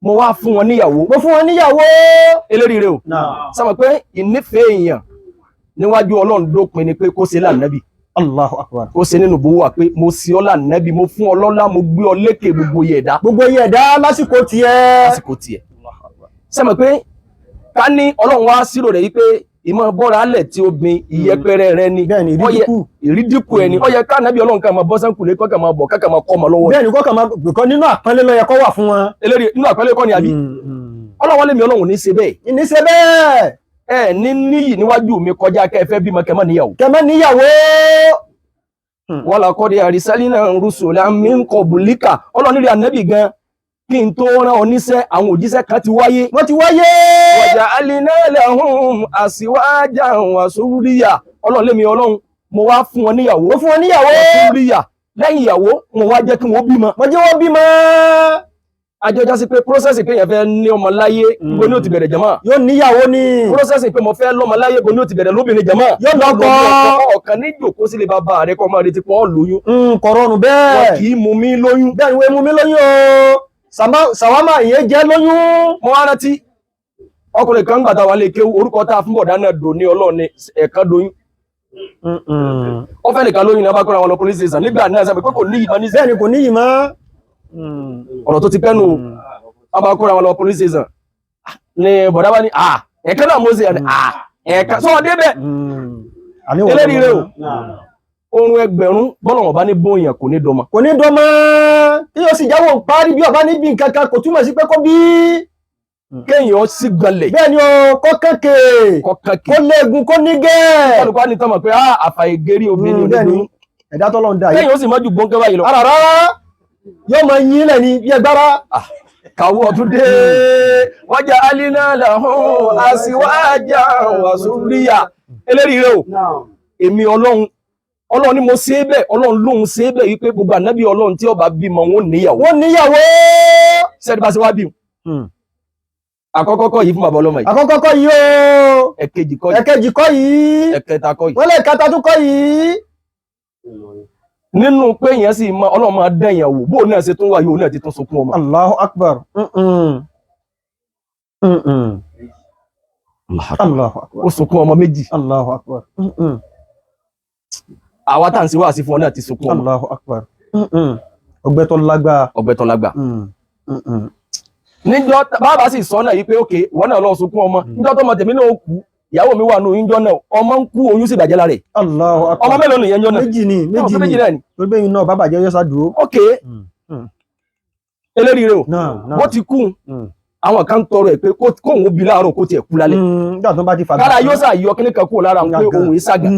mo wá fún wọn níyàwó eléríire o sábà pé ìnífẹ̀ẹ́ èèyàn níwájú Ọlọ́run dópin ni pé kó ṣe lànàbì Allahu akbar. kó ṣe nínú buwa pé mo ṣe ọ́ lànàbì mo fún ọ lọ́lá mo gbé ọ lékè gbogbo yẹ̀dá lásìkò tiẹ̀ sábà pé ká ní Ọlọ́run wá sírò rẹ̀ yí pé ìmọ̀ bọ́ra alẹ̀ tí ó bin ìyẹpẹrẹ rẹ ni ìrídìkù ẹni ó yẹ ká nàbí Ọlọ́run ká máa bọ́ sánkùlé kọ́ ká máa bọ̀ ká máa kọ́ ọmọ lọ́wọ́ bẹ́ẹ̀ ni kọ́ ká máa bìkọ́ nínú àpọ́nlé ló yẹ kó wà fún wọn eléri nínú àpẹẹlẹ kọ́ ni àbí Ọlọ́run lèmi Ọlọ́run ní ṣe bẹ́ẹ̀ ẹ ní níyì níwájú mi kọjá kẹfẹ́ bímọ kẹmọ́ níyàwó wọ́n la kọ́ di àrísálínà rusulan min qablika Ọlọ́run nílẹ̀ ànábì gan kí n tó rán ọ níṣẹ́ àwọn òjíṣẹ́ kan ti wáyé waja'alna lahum azwajan wa surriya Ọlọ́run lèmi Ọlọ́run mo wá fún wọn níyàwó surriya lẹ́yìn ìyàwó mo wá jẹ́ kí wọ́n bímọ àjọjá sí pé process pé yẹn fẹ́ ní ọmọ láyé gbogbo ní ó ti bẹ̀rẹ̀ jama yóò níyàwó ní process pé mo fẹ́ lọ́mọ láyé gbogbo ní ó ti bẹ̀rẹ̀ lóbìnrin jama yóò lọ́kọ ọ̀kan ní jòkó sílé bàbá rẹ̀ kọ́ máa retí pọ́ lóyún kọ̀rọ̀nù bẹ́ẹ̀ wọn kì í mú mi lóyún bẹ́ẹ̀ ni wọ́n mú mi lóyún o sàwámà ìyẹn jẹ́ lóyún mo wá rántí ọkùnrin kan gbàtà wà lè kéwú orúkọ tá a fún bọ̀dá náà dò ní Ọlọ́run ẹ̀ka doyún ó fẹ́ nìkan lóyún ní abákọ́ra wọn lọ police station nígbà náà sábẹ́ pé kò ní ìmọ̀ ní bẹ́ẹ̀ ni kò ní ìmọ̀ ọ̀rọ̀ tó ti pẹ́nu abákọ́ra wọn lọ police station ní bọ̀dá bá ní ẹ̀ka náà mo ṣe ẹ̀ka sọ́wọ́n débẹ̀ eléríire o orun ẹgbẹ̀rún bọ́lọ̀ wọn bá ní bóyàn kò ní dọmọ tí yóò sì jáwọ́ parí bí ọba níbi nǹkan kan kò túmọ̀ sí pé kó bí kéèyàn sì gbalẹ̀ bẹ́ẹ̀ ni o kó kẹ́kẹ́ kó léegun kó nígẹ̀ olùkọ́ ní tọ́mọ̀ pé àfàìgérí obìnrin bẹ́ẹ̀ ni ẹ̀dá tọ́lọ́ ń dá yìí kéèyàn ó sì mọ́jú gbọ́nkẹ́ báyìí lọ rárá yóò mọ yín lẹ̀ ní bí ẹgbára kàwọ́ ọdún dé waja'alna lahum azwajan wa surriya eléríire o èmi Ọlọ́run ni mo ṣe é bẹ́ẹ̀ Ọlọ́run lóhun ṣe é bẹ́ẹ̀ wípé gbogbo ànábì Ọlọ́run tí ó bá bímọ wọn níyàwó sẹ́ni bá ṣe wá bí àkọ́kọ́ kọ́ yìí fún bàbá ọlọ́mọ yìí àkọ́kọ́ kọ́ yìí o ẹ̀kejì kọ́ yìí ẹ̀kẹta kọ́ yìí wọ́n lè kẹta tún kọ́ yìí nínú pé èèyàn sì máa Ọlọ́run máa dẹ̀yàn wò bóun náà ṣe tún wáyé òun náà ti tún sunkún ọmọ Allahu akbar Allahu akbar ó sunkún ọmọ méjì Allahu akbar àwa tá à ń ṣe wá sí fún ọ náà ti sunkún ọmọ Allahu akbar ọgbẹ́ tó lágbà níjọ́ bàbá sì sọ náà yìí pé òkè wọ́n náà lọ sunkún ọmọ níjọ́ tó mọ tèmi náà kú ìyàwó mi wà nù ìjọ náà ọmọ ń kú oyún sì bàjẹ́ lára rẹ̀ Allahu akbar ọmọ mélòó nìyẹn jọ náà méjì ni náà ni tó gbé yín náà bàbá jẹ́ yọ́sà dúró òkè eléríire o bó ti kú àwọn kan tọrọ ẹ̀ pé kóhun bí láàárọ̀ kó tiẹ̀ kú lálẹ́ kára yóò sà yọ kíní kan kúrò lára pé ohun ìságà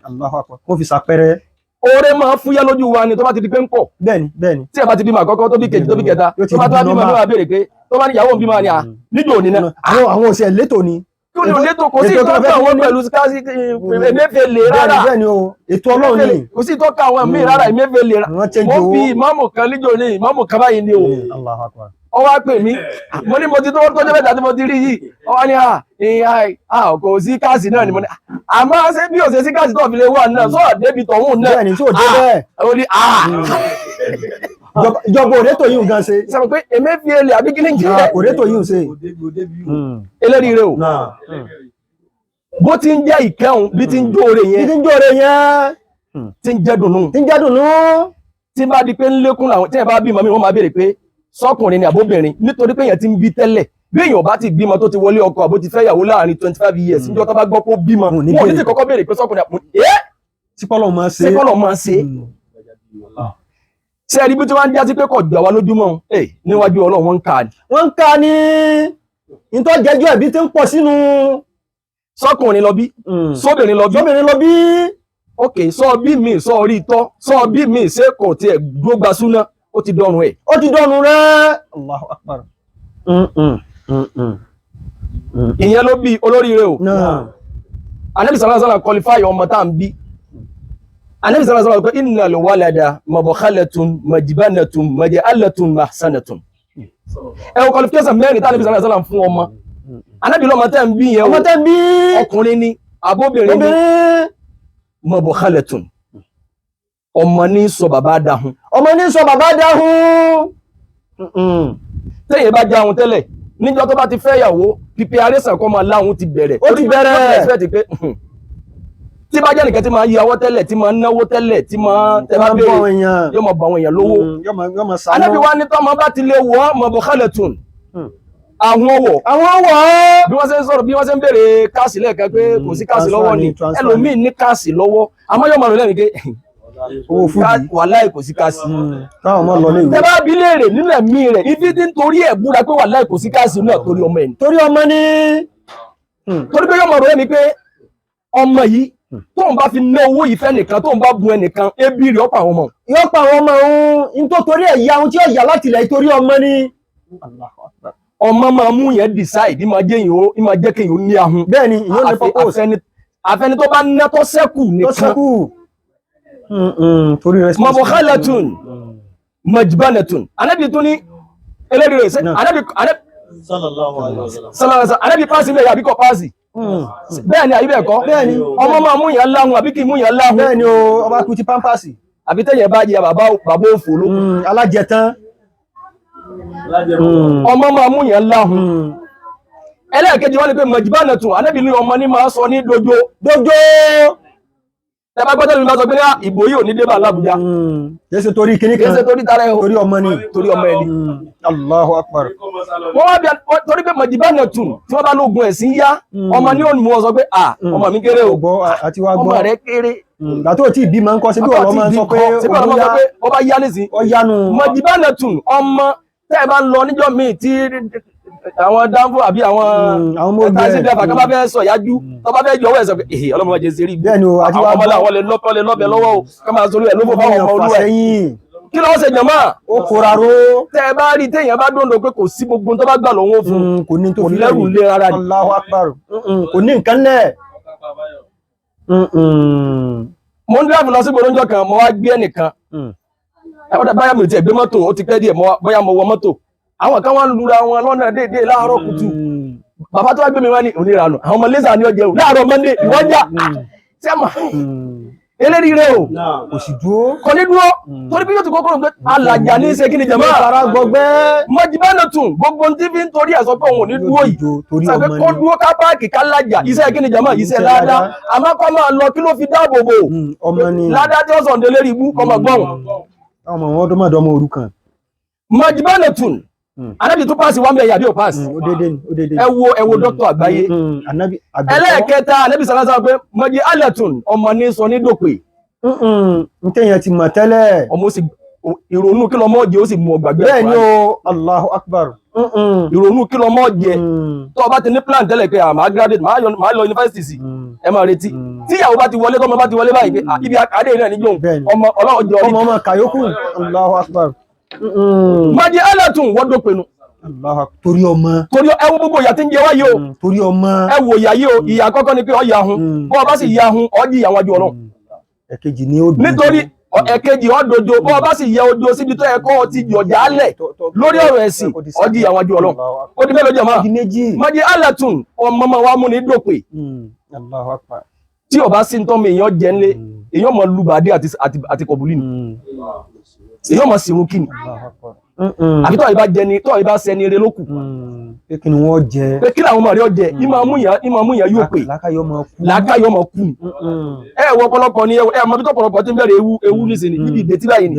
Allahu akbar kó fi sàpẹrẹ oore máa fúyẹ́ lójú wa ni tó bá ti di pé ń pọ̀ bẹ́ẹ̀ni tí ẹ bá ti bímọ àkọ́kọ́ tó bí kejì tó bí kẹta tó bá tó bá bímọ náà béèrè pé tó bá ní ìyàwó ń bímọ ni níjò ní náà àwọn òṣèlú létò ni kí ni létò kò sí ìtọ́ka àwọn pẹ̀lú káṣí Emefiele rárá ètò Ọlọ́run ni kò sí ìtọ́ka àwọn míì rárá Emefiele mo bí ìmáàmù kan níjò ní ìmáàmù kan báyìí ni o Allahu akbar ó wá pè mí mo ní mo ti tó tọ́jọ́ mẹ́ta tí mo ti rí yìí ó wá ní kò sí káàsì náà ni mo ní àmọ́ ṣé bí ò ṣe sí káàsì tó fi lè wà náà sọ́ọ̀ débi tọ̀hún náà bẹ́ẹ̀ ni tí ò dé bẹ́ẹ̀ ó ní ìjọba òrétò yìí gan ṣe sọ pé Emefiele àbí kí ni jẹ́ òrétò yìí ṣe eléríire o bó ti ń jẹ́ ìkẹun bí ti ń jóore yẹn ti ń jẹ́ dùnú tí bá di pé ń lékún làwọn tí ẹ bá bímọ mi wọ́n máa béèrè pé sọ́kùnrin ni àbóbìnrin nítorí pé èèyàn ti ń bí tẹ́lẹ̀ bí èèyàn bá ti bímọ tó ti wọlé ọkọ àbó ti fẹ́ yàwó láàrin 25 years níjọ́ tó bá gbọ́ pé ó bímọ wọn ò ní ti kọ́kọ́ béèrè pé sọ́kùnrin sípọ́lọ̀ máa ṣe ṣe ẹni bí tí wọ́n ń já sí pé kò gbà wá lójúmọ́ níwájú Ọlọ́run wọ́n ń ka ni ìtọ́ jẹjọ́ ẹ̀bí tí ń pọ̀ sínú sọ́kùnrin lọ bí sóbìnrin lọ bí ok sọ bí mi sọ orí ìtọ́ sọ bí mi ṣe kò tiẹ̀ gbógba súná ó ti dọ̀rùn ẹ̀ rẹ̀ Allahu akbar ìyẹn ló bí olóríire o Ànábì sallallahu alaihi wasallam qualify ọmọ tá ń bí Ànábì sallallahu alaihi wasallam pé innal walada mabkhalatun majbanatun maj'alatun mahsanatun ẹwọ qualification mẹ́rin tá Ànábì sallallahu alaihi wasallam fún ọmọ Ànábì lọ́mọ tẹ́ ń bí yẹn ọkùnrin ni abóbìnrin ni mabkhalatun ọmọ ní sọ bàbá dáhùn téèyàn bá jáhun tẹ́lẹ̀ níjọ́ tó bá ti fẹ́ yàwó preparation kọ́ máa láhun ti bẹ̀rẹ̀ ó ti bẹ̀rẹ̀ pé tí bá jẹ́ nìkan tí máa yí awọ́ tẹ́lẹ̀ tí máa náwó tẹ́lẹ̀ tí máa tẹ́ bá béèrè yóò máa bá àwọn èèyàn lówó Ànábì wa ní tọ́mọ bá ti lè wọ́ mọ̀bùkálẹ̀tún àwọn wọ̀ bí wọ́n ṣe ń sọ̀rọ̀ bí wọ́n ṣe ń béèrè káàsì lẹ́ẹ̀kan pé kò sí káàsì lọ́wọ́ ni ẹlòmíì ní káàsì lọ́wọ́ àmọ́ yóò máa lò lẹ́nu pé wàláì kò sí káàsì tẹ́ bá bí léèrè nínú ẹ̀mí rẹ̀ ibi tí ń torí ẹ̀ búra pé wàláì kò sí káàsì náà torí ọmọ ẹ̀ ní torí ọmọ ní torí pé yóò máa rò lẹ́nu pé ọmọ yìí tóun bá fi ná owó ìfẹ́ nìkan tóun bá bu ẹnìkan ebi rẹ̀ ọ̀pọ̀ àwọn ọmọ yóò pa àwọn ọmọ òun tó torí ẹ̀ ya ohun tí ó yà láti ilẹ̀ torí ọmọ ní ọmọ máa mú yẹn decide máa jẹ́ kéèyàn ó ní ahun bẹ́ẹ̀ ni ìyóò ní purpose àfẹni tó bá ná tó sẹ́kù nìkan torí rẹ̀ mọ̀bọ̀kálẹ̀tún mọ̀jìbánẹ̀tún Ànábì tún ní elédìí rẹ̀ Ànábì pàṣẹ ilẹ̀ àbíkọ̀ pàṣẹ bẹ́ẹ̀ ni àyí bẹ́ẹ̀ kọ́ ọmọ máa mú yàn láhun àbí kí mú yàn láhun bẹ́ẹ̀ ni ọba kú ti pampasì àbí tẹ́yẹ̀ bá jẹ bàbá òfò ló alájẹtán ọmọ máa mú yàn láhun ẹlẹ́ẹ̀kejì wọ́n ní pé mọ̀jìbánẹ̀tún Ànábì ní ọmọ ní máa sọ ní dojo tẹ́bá gbọ́dọ̀ mi máa sọ pé ní ìbò yìí ò ní débà l'Ábùjá kẹsẹ̀ torí kíní kan kẹsẹ̀ torí tara ẹ̀ torí ọmọ ní torí ọmọ ẹni Allahu Akbar wọ́n wá bí torí pé mọ̀jìbánẹ̀tún tí wọ́n bá lóògùn ẹ̀sìn yá ọmọ ní òun mú ọ sọ pé ọmọ mi kéré o ọmọ rẹ̀ kéré gbàtó tí ìbí máa ń kọ́ sí bí ọlọ́mọ sọ pé ọba yá nísìn ọyánu mọ̀jìbánẹ̀tún ọmọ tẹ́ ẹ bá ń lọ níjọ́ míì tí àwọn dánfò àbí àwọn taxi driver kan bá fẹ́ sọ yájú tó bá fẹ́ yọwọ́ ẹ̀ sọ pé ọlọ́mọ jẹ́ sí rí àwọn ọmọdé àwọn lè lọ́bẹ̀ lọ́wọ́ o ká máa sọ lórí ẹ̀ ló fọ́ fáwọn ọmọ olúwẹ̀ kí lọ́wọ́ ṣe jọmọ́ ó kóra ró tẹ́ ẹ bá rí téèyàn bá dóńdó pé kò sí gbogbo tó bá gbà lọ́wọ́ fún kò ní tó fi lẹ́rù lé rárá ni Allahu Akbar kò ní nǹkan lẹ̀ mo ń dáàbò lọ sí gbòdóńjọ kan mo wá gbé ẹnìkan báyà mi ò tiẹ̀ gbé mọ́tò ó ti pẹ́ díẹ̀ bóyá mo wọ mọ́tò àwọn kan wá ń lura wọn lọ́nà déédéé láàárọ̀ kùtù bàbá tó wá gbé mi wá ní oníranù àwọn ọmọ lẹ́sà ní ọjẹ́ láàárọ̀ Monday ìwọ́jà tí a mọ̀ eléri rẹ̀ o kò sì dúró kò ní dúró torí bí yóò ti kọ́kọ́rọ̀ pé alàjà ní ṣe kí ni jẹ̀mọ́ ara gbọgbẹ́ mọ̀jìbánẹ̀tún gbogbo tí fi ń torí ẹ̀ sọ pé òun ò ní dúró yìí sàpé kó dúró ká páàkì ká lájà iṣẹ́ kí ni jẹ̀mọ́ iṣẹ́ ládàá àmọ́ kọ́ máa lọ kí ló fi dáàbò bò ládàá tí ó sọ̀ ǹdẹ lérí ibú kọ́ máa gbọ́n ọmọ wọn ọdún mọ́dọ̀ ọmọ òrukàn mọ̀jìbánẹ̀tún Ànábì tó pàṣẹ wọ́n bẹ̀ yàbí ò pàṣẹ ẹ wo dókítà àgbáyé ẹlẹ́ẹ̀kẹta Ànábì sàlásà pé mọ̀jì alẹ́tùn ọmọ ní sọ ní dòpè ntẹ́yẹn ti mọ̀ tẹ́lẹ̀ ọmọ sì ìrònú kí lọmọ jẹ ó sì mú ọgbàgbé bẹ́ẹ̀ ni o Allahu Akbar ìrònú kí lọmọ jẹ tó o bá ti ní plan tẹ́lẹ̀ pé màá graduate màá lọ university sí ẹ máa retí tí ìyàwó bá ti wọlé tọ́mọ bá ti wọlé báyìí pé ibi àkàdé náà níjọ́ ọmọ ọlọ́run jọ ọmọ kàyókù Allahu Akbar mọ̀jì alẹ́tùn wọ́n dópinu torí ọmọ ẹwọ gbogbo ìyà tí ń jẹ wáyé o torí ọmọ ẹwọ ìyà yìí o ìyà àkọ́kọ́ ni pé ọ yà hun bọ́ ọba sì yà hun ọ jí ìyàwó àjọ ọlọ́run ẹ̀kejì ni ó dùn nítorí ẹ̀kejì ọ dojo bọ́ ọba sì yẹ ojo síbi tó ẹ̀kọ́ ti yọ̀jà alẹ̀ lórí ọ̀rọ̀ ẹ̀sìn ọ jí ìyàwó àjọ ọlọ́run ó di mélòó jẹ̀mọ́ mọ̀jì alẹ́tùn ọmọ máa wá mú ní dòpè tí ọba sí ń tọ́ mi èèyàn jẹ́ ńlé èèyàn mọ̀ lùbàdé àti kọ̀bùlì ni èèyàn mọ̀ sírun kí ni àbí tọ́ ìbá jẹni tọ́ ìbá sẹni eré lókù pé kí ni wọ́n jẹ pé kí làwọn ọmọ rẹ̀ jẹ ìmọ̀ amúyàn yóò pè lákàyọ́ mọ̀ kú ni ẹ wọ ọ̀pọ̀lọpọ̀ ni ẹ mọ̀ bí tọ́pọ̀lọpọ̀ tí ń bẹ̀rẹ̀ ewu nísìnyí níbi ìdẹ̀tí báyìí ni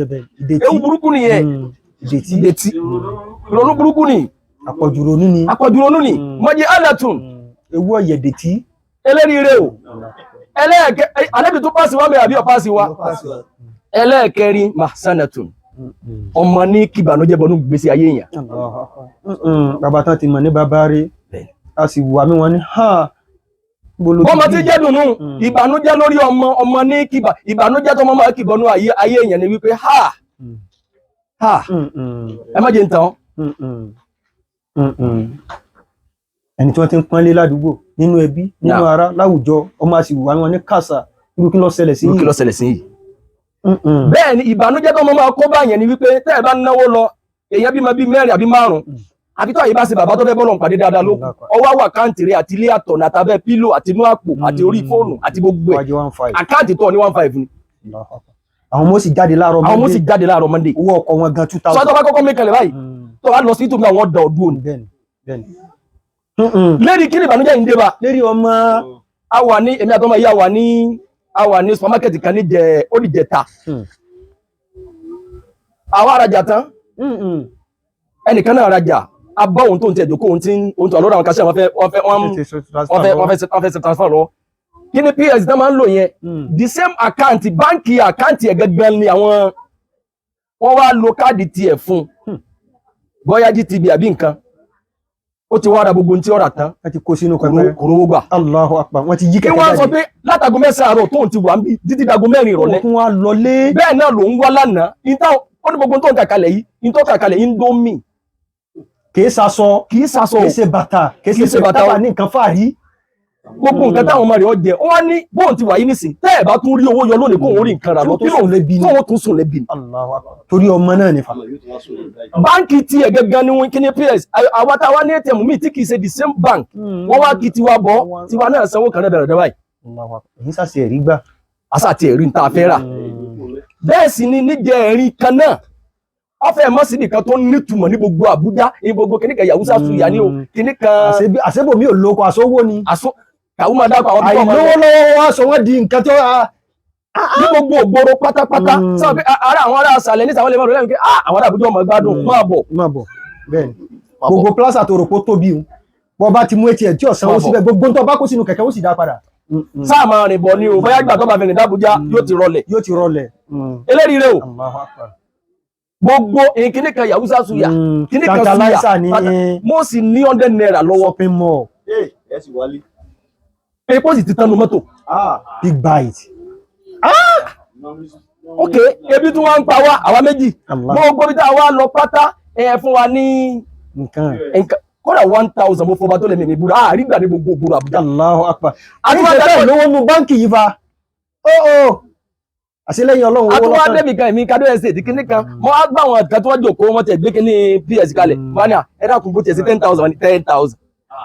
ewu burúkú ni ẹ ìdẹ̀tí ìrònú burúkú ni àpọ̀jù ronú ni mọ̀jì alẹ́tùn ewu ọ̀yẹ̀dẹ̀tí eléríire o ẹlẹ́ẹ̀kẹ́ Ànábì tó pàṣẹ wá mẹ́rin àbí ọ̀pàṣẹ wá ẹlẹ́ẹ̀kẹrin mahsanatun ọmọ ní kìbànújẹ́ bọnú gbèsè ayé èèyàn bàbá tán ti mọ̀ ní bàbá rí a sì wà mí wọn ní ọmọ tí jẹ́ dùnú ìbànújẹ́ lórí ọmọ ní kìbà ìbànújẹ́ tó mọ́ kìbọnú ayé èèyàn ni wípé ẹ má jẹ́ ń tàn ẹni tí wọ́n ti ń pọ́nlé ládùúgbò nínú ẹbí nínú ará láwùjọ ọmọ a sì wà wọn ní kàṣà irú kí ló ṣẹlẹ̀ sí yìí bẹ́ẹ̀ ni ìbànújẹ́ tó mọ́ máa kó báyẹn ni wípé tẹ́ ẹ bá náwó lọ èèyàn bímọ bí mẹ́rin àbí márùn-ún àbí tó àyè bá ṣe bàbá tó fẹ́ bọ́lọ̀ pàdé dáadáa ló ọwọ́ wà káǹtì rẹ̀ àti ilé àtọ̀nà àtàbẹ́ pílò àti inú àpò àti orí fóònù àti gbogbo ẹ̀ àkáǹtì tó ní 15 ni. àwọn ọmọ sì jáde láàárọ̀ Monday owó ọkọ̀ wọn gan 2000. sọ́tọ́ bá kọ́kọ́ mẹ́kànlẹ̀ báyìí tó wá lọ sí tòun àwọn ọ̀dọ̀ ọdún òní. bẹ́ẹ̀ni lérí kí ni ìbànújẹ́ yìí ń dé bá. lérí ọmọ. a wà ní èmi àtọmọ yìí a wà ní supermarket kan ní ó di jẹta. àwa arajà tán ẹnìkan náà rajà a bá òun tó ń tẹ̀ jókòó òun tó àlọ́dọ̀ àwọn kásẹ̀ wọ́n fẹ́ ṣe transfer lọ. kí ni PS náà máa ń lò yẹn the same account báńkì àkáǹtì ẹ̀ gẹ́gẹ́ ni àwọn wọ́n wá lo káàdì tiẹ̀ fún bóyá GTB àbí nǹkan ó ti wá ra gbogbo ohun tí ó rà tán wọ́n ti kó sínú pẹpẹ kòrówó gbà. Allahu Akbar wọ́n ti yí kẹ̀kẹ́ jáde. kí wọ́n sọ pé látago 9 àárọ̀ tóun ti wà ń bí títí dago 4 ìrọ̀lẹ́. wọ́n wá lọlé. bẹ́ẹ̀ náà ló ń wá lánàá ó ní gbogbo tó ń kàkalẹ̀ yìí ní tó kàkalẹ̀ yìí ń dó mì. kì í sasọ kì í ṣe bàtà kì í ṣe bàtà ní nǹkan fàárí. gbogbo nǹkan táwọn ọmọ rẹ̀ ọ jẹ wọ́n ní bóun ti wà yìí nísìn tẹ́ ẹ̀ bá tún rí owó yọ lónìí kóun rí nǹkan rà lọ kí lóun tún sùn lẹ́bi ni. torí ọmọ náà ní fa. báńkì tiẹ̀ gẹ́gẹ́ ni wọ́n kí ní PS àwa táwa ní ATM mi tí kì í ṣe the same bank wọ́n wá kí tiwa bọ́ tiwa náà sanwó kan náà dáradára báyìí. èyí sàṣẹ ẹ̀rí gbà. àṣà ti ẹ̀rí ń ta fẹ́ rà bẹ́ẹ̀ sì ni níjẹ ẹ̀rí kan náà ọfẹ mọ síbi kan tó nítumọ̀ ní gbogbo Àbújá ní gbogbo kìnìkan Yahusa suya ní o kìnìkan. àṣebò mi ò lóko aṣọwó ni. kàwé máa dákọ̀ àwọn tó àìlówó lọ́wọ́ wá sọ wọ́n di nǹkan tó ní gbogbo ògbóró pátápátá sọ pé ara àwọn ará àṣàlẹ̀ ní sàwọn lè máa lọ lẹ́yìn pé àwọn ará Àbújá ọmọ gbádùn máa bọ̀. bẹ́ẹ̀ni gbogbo plaza tó rò pé ó tóbi o bọ́ bá ti mú etí ẹ̀ tí ọ̀sán ó síbẹ̀ gbogbo tó bá kó sínú kẹ̀kẹ́ ó sì dá padà. sáà máa rìn bọ̀ ni o bóyá ìgbà tó bá fẹ̀rẹ̀ d'Àbújá yóò ti rọlẹ̀. eléyìí rẹ o gbogbo kíní kan Yahusa suya kíní kan suya mo sì ní 100 naira lọ́wọ́. shopping mall. epo sì ti tánu mọ́tò. big bite. ok ebi tí wọ́n ń pa wá àwa méjì gbogbo bí tá a wá lọ pátá fún wa ní nǹkan kódà 1000 mo fọba tó lè mímí búra àrígbà ní gbogbo ògbóró Àbújá. Allahu Akbar. àtúwádé lówó nu báńkì yìí fa àṣìlẹ́yìn Ọlọ́run owó lọ́tàn. àtúwádé bìkan èmi kádó ẹsẹ̀ tí kíní kan mo á gbà wọn kan tó wọ́n jòkó wọn tẹ̀ gbé kíní PS kalẹ̀ fania ẹ̀dá kún bó tiẹ̀ sí 10,000 10,000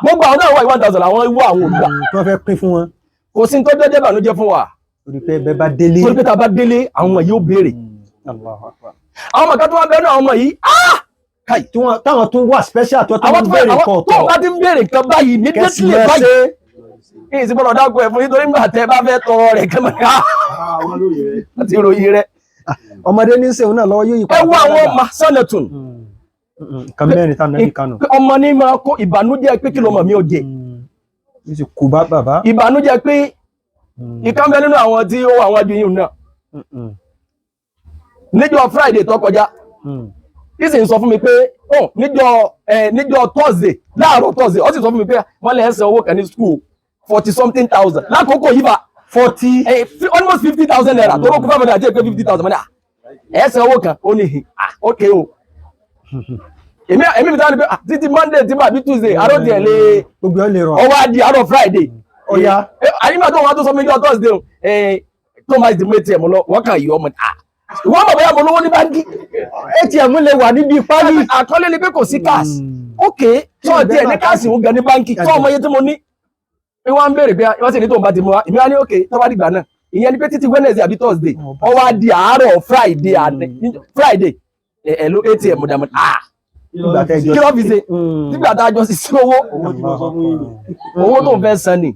gbogbo àwọn náà wà 1,000 àwọn ìwọ àwọn olùgbà. tí wọ́n fẹ́ pín fún wọn. kò sí tó jẹ́ ìbànújẹ́ fún wa. torí pé bẹ́ẹ̀ bá délé. torí pé tá a bá délé àwọn ọmọ yìí ó béèrè. àwọn ọmọ kan tó wá bẹ́ẹ̀ náà àwọn ọmọ yìí káì táwọn tún wà special tó ń béèrè nǹkan ọ̀tọ̀. tó bá ti ń béèrè nǹkan báyìí ní dẹ́sílẹ̀ báyìí. kí n sì gbọ́dọ̀ dákun ẹ̀ fún yín torí nígbà tẹ́ bá fẹ́ tọrọ rẹ̀ kẹ́mọ̀ ká àti ìròyìn rẹ̀. ọmọdé ní sèwọn náà lọ́wọ́ yóò yí padà. ẹ wọ àwọn masanetun. nǹkan mẹ́rin tá nàbí kanu. ọmọ ní máa kó ìbànújẹ́ pé kí lọmọ mi ò jẹ. kò bá bàbá. ìbànújẹ́ pé ìkan bẹ nínú àwọn tí ó wà wájú yìí náà. níjọ́ Friday tó kọjá ìsì ń sọ fún mi pé níjọ́ Thursday láàárọ̀ Thursday ó sì sọ fún mi pé wọ́n lè san owó kan ní school 40-something thousand lákòókò yìí bá 40 almost 50,000 naira tó rókù fáwọn àti ẹgbẹ́ 50,000 mọ́nà ẹ̀ san owó kan ó ní ok o èmi mi táwọn ní pé títí Monday tí bá bí Tuesday àárọ̀ tiẹ̀ lé ọwọ́ adi àárọ̀ Friday ọ̀ya àyíká tó wọn tó sọ mi níjọ́ Thursday tó máa ti mú ATM lọ wọ́n kàn yí ọmọ wọ́n mọ̀ bóyá mo lówó ní báńkì ATM lè wà níbi pálí àkọlé ni pé kò sí cash ok tó tiẹ̀ ní káàsì ń gan ní báńkì tó ọmọ iye tí mo ní wọ́n ń béèrè pé wọ́n sì ní tó ń bá ti mú wa ìmí wá ní ok tó bá dìgbà náà ìyẹn ni pé títí Wednesday àbí Thursday ó wá di àárọ̀ Friday ẹ̀ ló ATM dàmú kí ló fi ṣe nígbà tá a jọ sí owó tó ń fẹ́ san ni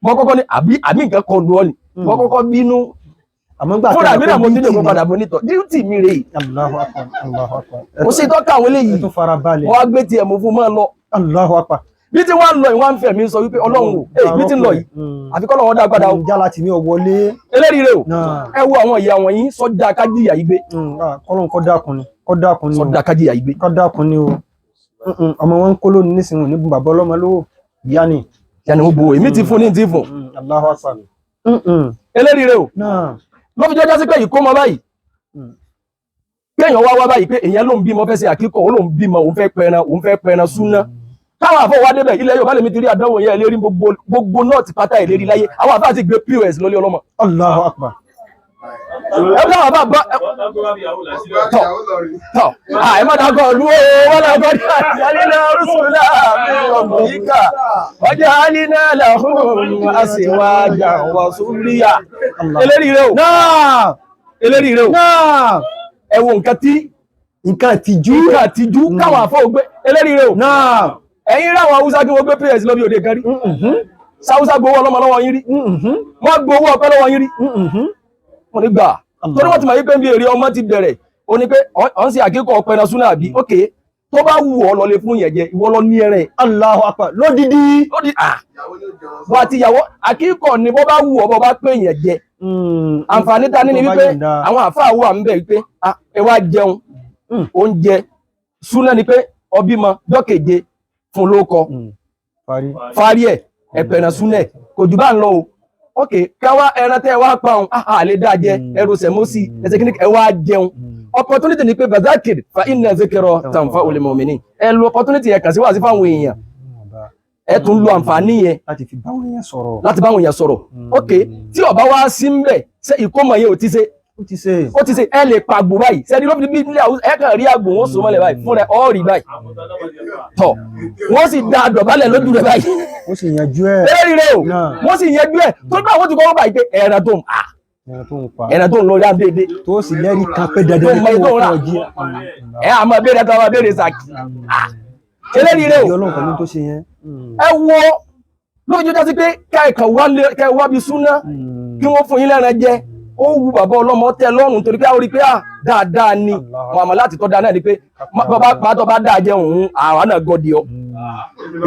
mo kọ́kọ́ ní àbí nǹkan kan lu ọ́ ni mo kọ́kọ́ bínú fúnra mi náà mo nílò kó padà mọ́nítọ̀ díútì mi rèé kò sí tọ́ka àwọn eléyìí wọ́n á gbé tiẹ̀ mo fún mọ́ lọ bí tí wọ́n lọ ìwọ́n fẹ̀ mi sọ wípé Ọlọ́run o bí tí ń lọ yìí àfi kọ́ lọ́wọ́ dá padà o jálá tì mí ò wọlé eléyìí rè o ẹ wo àwọn ìyá wọn yìí sọ́jà kájíyà yìí gbé Ọlọ́run kọ́ dákun ni sọ́jà kájíyà yìí gbé kọ́ dákun ni o ọmọ wọn ń kó lónìí nísìnyí ní bàbá ọlọ́mọ lówó ìyá ni ó bo èmi ti fún ní ti fún eléyìí rè o ló fi jẹ́jọ́ sí pé yìí kó mọ báyìí kéèyàn wá báyìí pé èèyàn ló ń bímọ fẹ́ ṣe àkíkọ̀ ó ló ń bímọ òun fẹ́ pẹran súná káwọn àfọwọ́ débẹ̀ ilẹ̀ Yorùbá lèmi ti rí àdánwò yẹn lérí gbogbo náà ti pátá ìlérí láyé àwọn àfáà ti gbé POS lórí ọlọ́mọ. Allahu Akbar. ẹgbẹ́ àwọn bá bá tọ̀ ẹ má dàgbọ́ ọdún owó wọn lọ́gọ́ ní àjálínà rúṣùlá ọgbọ̀nyíkà ọjà alínà làhùn àṣìwájà wàsúlíyà eléri rẹ o ẹ wo nǹkan tí nǹkan àtijú káwọn àfọ ògbé eléríire o náà ẹ̀yin rí àwọn Haúsá kí wọ́n gbé PS lọ bí òde kan rí sáwúsá gbowó ọlọ́mọ lọ́wọ́ yín rí wọ́n gbowó ọpẹ́ lọ́wọ́ yín rí wọ́n ní gbà torí wọ́n ti mọ̀ yí pé bí èrè ọmọ ti bẹ̀rẹ̀ ó ní pé ọ̀n sí àkíkọ̀ ọpẹ́ náà súnà àbí ok tó bá wù ọ́ lọ lè fún yẹn jẹ ìwọ lọ ní ẹrẹ Allahu Akbar lódìdí wà ti yàwó àkíkọ̀ ni bọ́ bá wù ọ́ bọ́ bá pé yẹn jẹ àǹfààní ta ní ni wípé àwọn àfáà wà ń bẹ̀ wípé ẹ wá jẹun oúnjẹ súnà ni pé ọbímọ dọ́kèje fún lóko fárí ẹ̀ ẹ̀pẹ̀rẹ̀ súnẹ̀ kò jù bá ń lọ o ok káwá ẹran tẹ́ wá pa ohun àlè dájẹ ẹrù sẹ̀mọ́sí ẹsẹ̀ kíní ẹ wá jẹun opportunity ni pé bazakir fa inna zikra tanfa'ul mu'minin ẹ lo opportunity yẹn kàn sí wá sí fáwọn èèyàn ẹ tún lo àǹfààní yẹn láti fi báwọn èèyàn sọ̀rọ̀ ok tí ó bá wá sí ń bẹ̀ ṣe ìkómọ yẹn ò ti ṣe ẹ lè pa àgbò báyìí sẹ́ni ló fi bí ilé ẹ kàn rí àgbò wọn so mọ́lẹ̀ báyìí fún rẹ ọ́ rí báyìí tọ̀ wọ́n sì da àdọ̀bálẹ̀ lójú rẹ báyìí ó sì yanjú ẹ̀ lérí rẹ o wọ́n sì yanjú ẹ̀ tó gbà wọ́n ti kọ́ báyìí pé ẹran tó ń lọ yá dédé tó sì lẹ́rìí kan pé dandan ní kí wọ́n kọ́ jí ẹ àmọ́ béèrè tó wá béèrè sàkì lérí rẹ o ẹ wo lójú jásí pé ká wá bí súná kí wọ́n fún yín lẹ́ran jẹ ó wu bàbá ọlọ́mọ tẹ́ lọ́rùn torí pé a rí pé dáadáa ni wọn àmọ́ láti tọ́ da náà ni pé bàbá bá dáa jẹ òun àwọn náà gọdí ọ.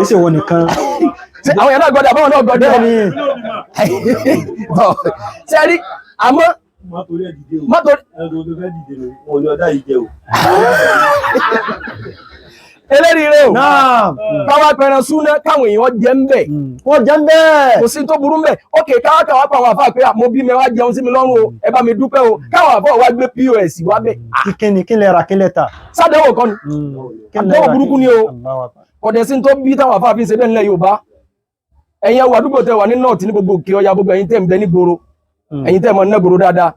èsì wọn nìkan. àwọn yẹn náà gọdí àbáwọn náà gọdí ọ ni. sẹ́rí àmọ́ eléríire o káwá pẹran súná káwọn èèyàn jẹ ń bẹ wọ́n jẹ́ ń bẹ́ẹ̀ kò sí tó burú ń bẹ ókè káwá pa àwọn àfáà pé mo bí mi wá jẹun sí mi lọ́rùn o ẹ bá mi dúpẹ́ o káwọn àfáà wá gbé POS wá bẹ. kí lẹ ra kí lẹ ta. sádẹ́wò kan ni àdéhùn burúkú ni o kọ̀dẹ̀ sí tó bí táwọn àfáà fi ń ṣe bẹ́ẹ̀ nílẹ̀ Yorùbá ẹ̀yin ẹwà àdúgbò tẹ wà ní north ní gbogbo òkè ọya gbogbo ẹ̀yin tẹ́ ń bẹ ní gbòòrò ẹ̀yin tẹ́ mọ̀ ní gbòòrò dáadáa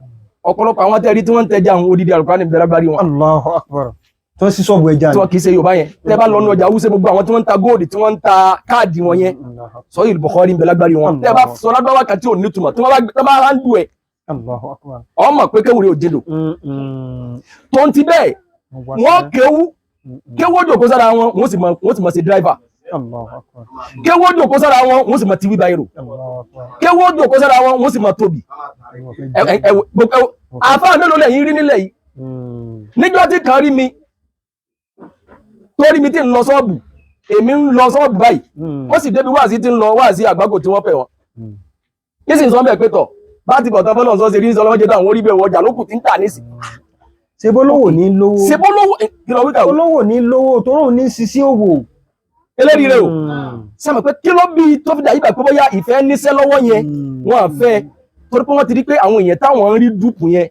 ọ̀pọ̀lọpọ̀ àwọn tẹ́rí tí wọ́n ń tẹja àwọn odidi Al-Qur'ani bẹ̀rẹ̀ bá rí wọn. Allahu Akbar tó sì sọ́ọ̀bù ẹja tí wọ́n kì í ṣe Yorùbá yẹn tẹ́ bá lọ ní ọjà Hausa gbogbo àwọn tí wọ́n ń ta góòdì tí wọ́n ń ta káàdì wọn yẹn Sahih Bukhari ń bẹ lágbárí wọn tẹ́ bá sọ lágbáwá kan tí ò ní túmọ̀ tí wọ́n bá ráńdù ẹ̀ ọmọ pé kéwúrẹ́ ò jẹ́lò tó ń ti bẹ́ẹ̀ wọ́n kéwú òjòkó sára wọn wọ́n sì mọ̀ sí driver kéwú òjòkó sára wọn wọ́n sì mọ̀ ti wíbá èrò kéwú òjòkó sára wọn wọ́n sì mọ̀ tóbi àfáà mélòó lẹ́yìn rí nílẹ̀ yìí níjọ́ tí kan rí mi tó rí mi tí ń lọ sọ́ọ̀bù èmi ń lọ sọ́ọ̀bù báyìí ó sì débi wáàsí tí ń lọ wáàsí àgbákò tí wọ́n pẹ̀ wọn kí sì ń sọ bẹ́ẹ̀ pé tọ̀ bá ti bọ̀tán fọ́lọ́ sọ sí rí sọlọ́wọ́ jẹ́ táwọn orí bẹ́ẹ̀ wọjà lókù tí ń tà nísì sebólówó ní lówó sebólówó ní lówó tó rò ní sisi òwò eléríire o sẹ́mi pé kí ló bí tó fi dà yíba pé bóyá ìfẹ́ níṣẹ́ lọ́wọ́ yẹn wọ́n á fẹ́ torí pé wọ́n ti rí pé àwọn èèyàn táwọn ń rí dúpù yẹn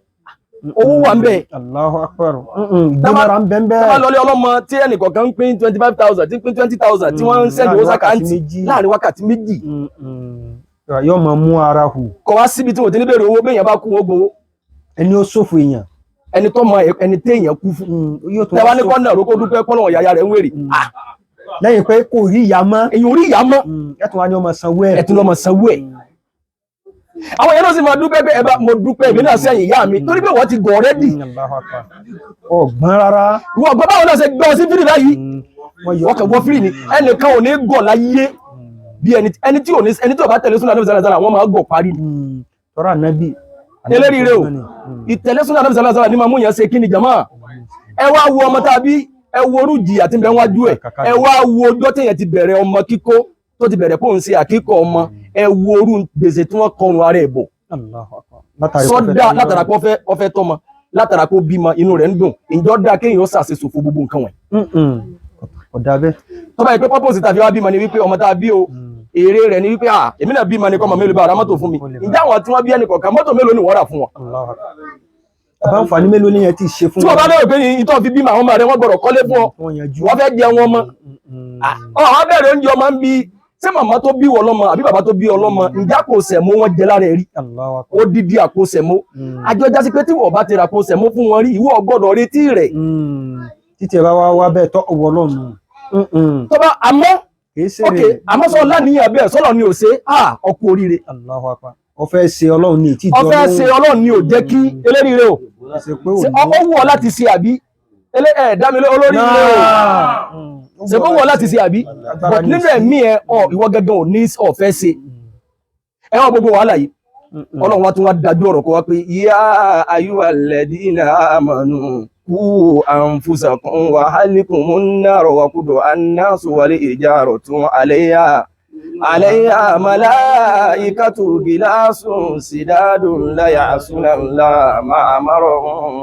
owó wà ń bẹ. Allahu Akbar gbẹmọra ń bẹ́ẹ̀ bẹ́ẹ̀. tábà lọlé ọlọ́mọ tí ẹnìkọ̀ọ̀kan ń pín 25,000 tí ń pín 20,000 tí wọ́n ń sẹ́ndì owó sàkáǹtì láàrin wákàtí méjì. yóò máa mú ara hù. kọ̀ wá síbi tí wọ́n ti ní bèrè owó béèyàn bá kú wọn gbowó. ẹni ó ṣòfò èèyàn. ẹni tó mọ ẹni téèyàn kú fún. tẹ́wá ní kọ́nà àrókò dúpẹ́ kọ́nà yàyà rẹ̀ ń wèrè. lẹ́yìn pé kò rí ìyá mọ́. èyí ò rí ìyá mọ́. ẹ̀tún wa ni ọmọ sanwó ẹ̀. ẹ̀tún lọ́mọ sanwó ẹ̀. àwọn yẹn náà sì máa dúpẹ́ pé ẹ bá mo dúpẹ́ èmi náà sẹ́yìn ìyá mi torí pé wọ́n ti gọ̀ ọ́rẹ́dì. ọ̀gbọ́n rárá. ìwọ ọ̀gbọ́n báwo náà ṣe gbọ́ sí fírì báyìí. wọ́n kàn wọ́ fírì ni ẹnìkan ò ní gọ̀ láyé bí ẹni tí ò bá tẹ̀lé súnà Ànábì sallallahu alaihi wasallam wọ́n máa gọ̀ parí. tọ́ra ànábì. eléríire o ìtẹ̀lé súnà Ànábì sallallahu alaihi wasallam ni máa mú yẹn ṣe kí ni jàmáà. ẹ wá wo ọmọ tàbí ẹ wo orújì àti bẹ́ẹ̀ wájú ẹ̀ ẹ wá wo ọjọ́ téèyàn ti bẹ̀rẹ̀ ọmọ kíkó tó ti bẹ̀rẹ̀ pòun ṣe àkíkọ̀ ọmọ ẹ wo orú gbèsè tí wọ́n kọrùn ara ẹ̀ bọ̀ sọ́dá látara kó ọfẹ́ tọ́mọ látara kó bímọ inú rẹ̀ ń dùn ìjọ dá kéèyàn ṣàṣeṣò fún gbogbo nǹkan wọ̀nyí. ọ̀dà bẹ́ẹ̀. tọ́ba yìí pé pọ́pọ́sì tàbí wá bímọ ni wípé ọmọ tá a bí o èrè rẹ̀ ni wípé èmi náà bímọ ni kọ́ ọmọ mélòó bá ra mọ́tò fún mi ǹjẹ́ àwọn tí wọ́n bí ẹnì kọ̀ọ̀kan mọ́tò mélòó ni wọ́n rà fún wọn. àbáǹfààní mélòó ni yẹn ti ṣe fún wọn. tí wọ́n bá lérò pé ìtọ́ fi bímọ àwọn ọmọ rẹ̀ wọ́n gbọ́dọ̀ kọ́lé fún ọ wọ́n fẹ́ jẹ wọn mọ́ àwọn bẹ̀rẹ̀ oúnjẹ ọmọ ń bí ṣé màmá tó bí ọlọ́mọ àbí bàbá tó bí ọlọ́mọ ǹjẹ́ àpò sẹ̀mó wọn jẹ lára ẹ̀ rí ó dídí àpò sẹ̀mó àjọ jásí pé tí wọ́n bá ti ra àpò sẹ̀mó fún wọn rí ìwọ gbọ́dọ̀ retí rẹ̀. títí ẹ bá wá bẹ́ẹ̀ tọ́ ọwọ́ ọlọ́run. tọ́ba àmọ́ sọ láníyàn bẹ́ẹ̀ sọ́lọ́ ni ò ṣe ọkú oríire. ọfẹ́ ṣe ọlọ́run ní ò jẹ́ kí eléríire o ọkọ̀ wù ọ láti ṣe àbí dá mi olórí ilé o ṣe bó wọ láti ṣe àbí but nínú ẹ̀mí ẹ ìwọ gẹ́gẹ́ ò ní ọ̀fẹ́ ṣe ẹ wọ́n gbogbo wàhálà yìí ọlọ́run wa tún wá dájú ọ̀rọ̀ kó wá pé yá ayyuhal ladina amanu qu anfusakum wa ahlikumun nar wa quduha an-nasu wal hijaratu alayha malaikatu gilasun sidadun la ya'suna Allaha ma amarahum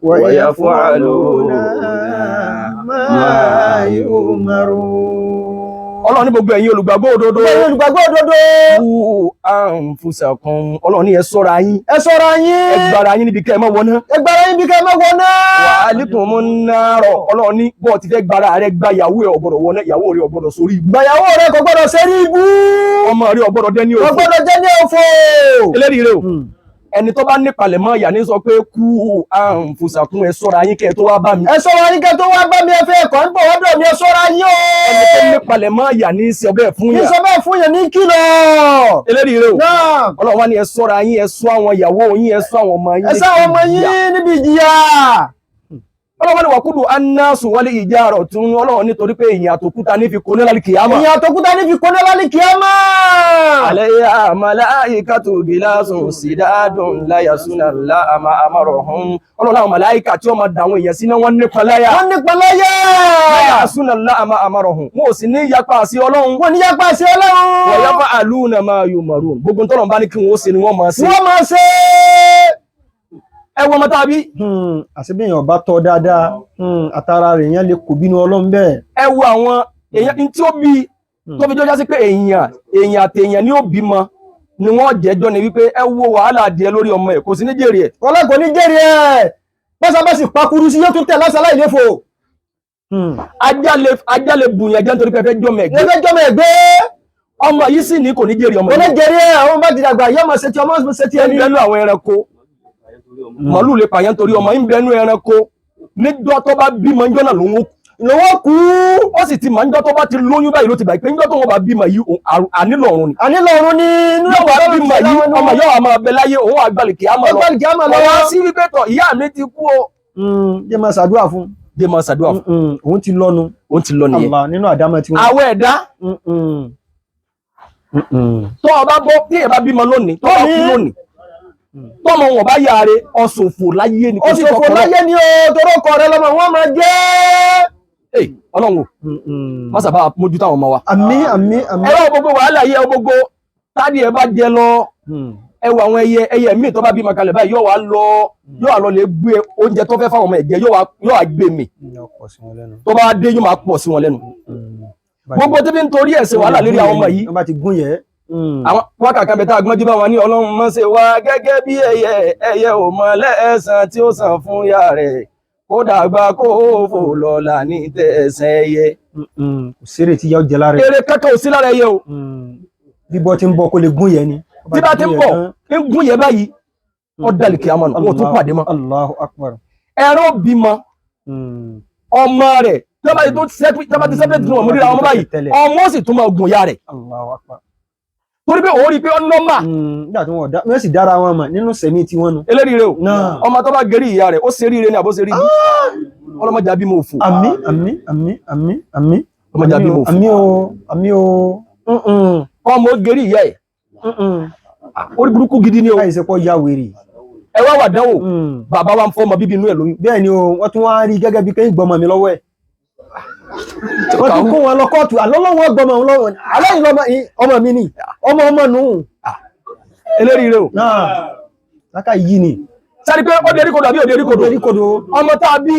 wa yaf'aluna ma yu'marun. Ọlọ́run ní gbogbo ẹ̀yin olùgbàgbọ́ òdodo. Qu anfusakum. Ọlọ́run ní ẹ ṣọ́ra yín. Ẹ gbára yín níbi kẹ́ ẹ má wọná. Wa ahlikum nar. Ọlọ́run ní bó ti fẹ́ gbára rẹ gba ìyàwó ẹ ò gbọdọ̀ wọná, ìyàwó rẹ ò gbọdọ̀ sórí ibú. Ìyàwó rẹ kò gbọdọ̀ sórí ibú. Ọmọ rẹ ò gbọdọ̀ dẹni òfò. Eléyìí rẹ o. Ẹni tó bá nípalẹ̀ mọ́ ìyà ní sọ pé qu anfusakum ẹ ṣọ́ra yín kẹ́ tó wá bá mi. Ẹ fẹ́ ẹ̀kọ́ ń bọ̀ wọ́dọ̀ mi ẹ ṣọ́ra yín o. Ẹni tó nípalẹ̀ mọ́ ìyà ní sọ bẹ́ẹ̀ fún yà. Ní kìlọ̀. Eléyìí rẹ o. Ọlọ́run wá ní ẹ ṣọ́ra yín, ẹ ṣọ́ àwọn ìyàwó yín, ẹ ṣọ́ àwọn ọmọ yín. Níbi ìjìyà. Ọlọ́run ní wa quduha an-nasu wal hijaratu. Ọlọ́run nítorí pé èyàn àtòkúta ní fi kóná lálìkìyámà. Alayha malaikatu gilasun sidadun la ya'suna Allaha ma amarahum. Ọlọ́run àwọn màláíkà tí ó máa dà àwọn èèyàn síná wọ́n nípa láyà. La ya'suna Allaha ma amarahum. Wọ́n sì ní yapa sí Ọlọ́run. Wa yaf'aluna ma yu'marun. Gbogbo tọ́lọ̀ bá ní kí wọ́n ṣe ni wọ́n máa ṣe. Ẹ wọ́n mọ́ta bí. Àṣebíyàn bá tọ́ dáadáa, àtàrà rẹ̀ yẹn lè kò bínú Ọlọ́run bẹ́ẹ̀. Ẹ wo àwọn èèyàn tí ó bí tó fi jọjá sí pé èèyàn àti èèyàn ní ó bímọ ni wọ́n jẹ́jọ́ ni wípé ẹ wo wàhálà adìẹ lórí ọmọ ẹ̀ kò sí ní jèrè ẹ̀. Kò ní jèrè ẹ̀. Bọ́sàbọ́sì pakuru sí yóò tún tẹ̀ lásán láì léfò. Ajá lè bùyàn jẹ́ nítorí pé fẹ́ jọmọ ẹ̀gbẹ́. Ọmọ yìí sì ní kò ní jèrè ọmọ. Kò ní jèrè ẹ̀, àwọn bá ti dàgbà yọ́ mọ̀ ṣe ti ọmọ ṣe ti ẹni. Ìbẹ́nu àwọn ẹranko. Màálù lè pààyàn torí ọmọ ìbẹ́nu ẹranko. Níjọ́ tó bá bímọ ìjọ́ náà lówó kú. Ó sì ti mà níjọ́ tó bá ti lóyún báyìí ló ti gbà pé níjọ́ tó wọ́n bá bímọ yìí ànílọ̀run ni. Yóò bá bímọ yìí ọmọ yóò máa bẹ láyé òun àgbàlìkì àmọ́ lọ. Ọ̀wá sí wípé tọ̀ ìyá mi ti kú o. Jẹ́ máa ṣàdúrà fún. Òun ti lọ́nu. Nìyẹn. Allah nínú àdámọ́ tí wọ́n. Àwọ̀ ẹ̀dá. Tó ọba bọ́ tí ẹ bá bímọ lónìí tó bá kú lónìí. Tọ́mọ wọn bá yáre ọ̀ṣọ̀fò láyé ni. Ọ̀ṣọ̀fò láyé ni o, torókọ rẹ lọ́mọ wọn máa jẹ́. Ọlọ́run má sábà mójútó àwọn ọmọ wa. Àmín. Ẹ̀rọ gbogbo wàhálà yẹ gbogbo tádì ẹ bá jẹ lọ ẹwà àwọn ẹyẹ míì tó bá bímọ kalẹ̀ báyìí yóò wá lọ lè gbé oúnjẹ tó fẹ́ fáwọn ọmọ ẹ̀jẹ̀ yóò wá gbé mi tó bá dé yóò máa pọ̀ sí wọn lẹ́nu. Gbogbo tí fi ń torí ẹ̀ ṣe wàhálà lérí àwọn ọmọ yìí. Wọ́n bá ti gún yẹ. Àwọn wákàkà bẹ̀tà agbọ́njú bá wọn ní Ọlọ́run mọ́ ṣe wá gẹ́gẹ́ bí ẹyẹ ò mọ lẹ́ẹ̀san tí ó san fún ìyá rẹ̀ kó dàgbà kó fò lọ́la ní tẹ̀sán ẹyẹ. Kò sérè tí yóò jẹ lára ẹ̀. Eré kankan ò sí lára ẹyẹ o. Bíbọ́ ti ń bọ̀ kó lè gún yẹ ni. Tí bá ti ń bọ̀ ń gún yẹ báyìí ó dàlì kí a mọ̀ náà wọ́n tún pàdé mọ́. Allahu Akbar. Ẹ̀rọ bímọ ọmọ rẹ̀ tọ́ba ti sẹ́pẹ̀tì tí wọ́n mú ríra ọmọ báyìí ọmọ sì tún máa gùn ya rẹ̀. Allahu Akbar. Torí pé òun rí pé ó nọ́mà. Nígbà tí wọ́n sì dára wọn mọ̀ nínú sẹ̀mí tí wọ́n nu. Eléri rẹ o ọmọ tó bá gẹ̀rí ìyá rẹ̀ ó ṣe ríire ní àbó ṣe rí bí. Ọlọ́mọdé àbí mo fò. Àmín. Ọlọ́mọdé àbí mo fò. Àmín o. Ọmọ ó gẹ̀rí ìyá ẹ̀. Orí burúkú gidi ni o. Láì ṣe pọ̀ ya wèrè. Ẹ wá wà dánwò bàbá wa ń fọmọ bíbí inú ẹ̀ lóyún. Bẹ́ẹ̀ ni o wọ́n tún wá rí gẹ́gẹ́ bí kéyìn gbọmọ mi lọ́wọ́ ẹ̀. Wọ́n ti kó wọn lọ kóòtù àlọ́lọ́wọ́ gbọmọ wọn lọ́wọ́ aláìní ọmọ mi ni ọmọ nù. Eléri rẹ o. Láká yìí ni. Sáré pé ó dérí kodò àbí ó dérí kodò. Ọmọ tá a bí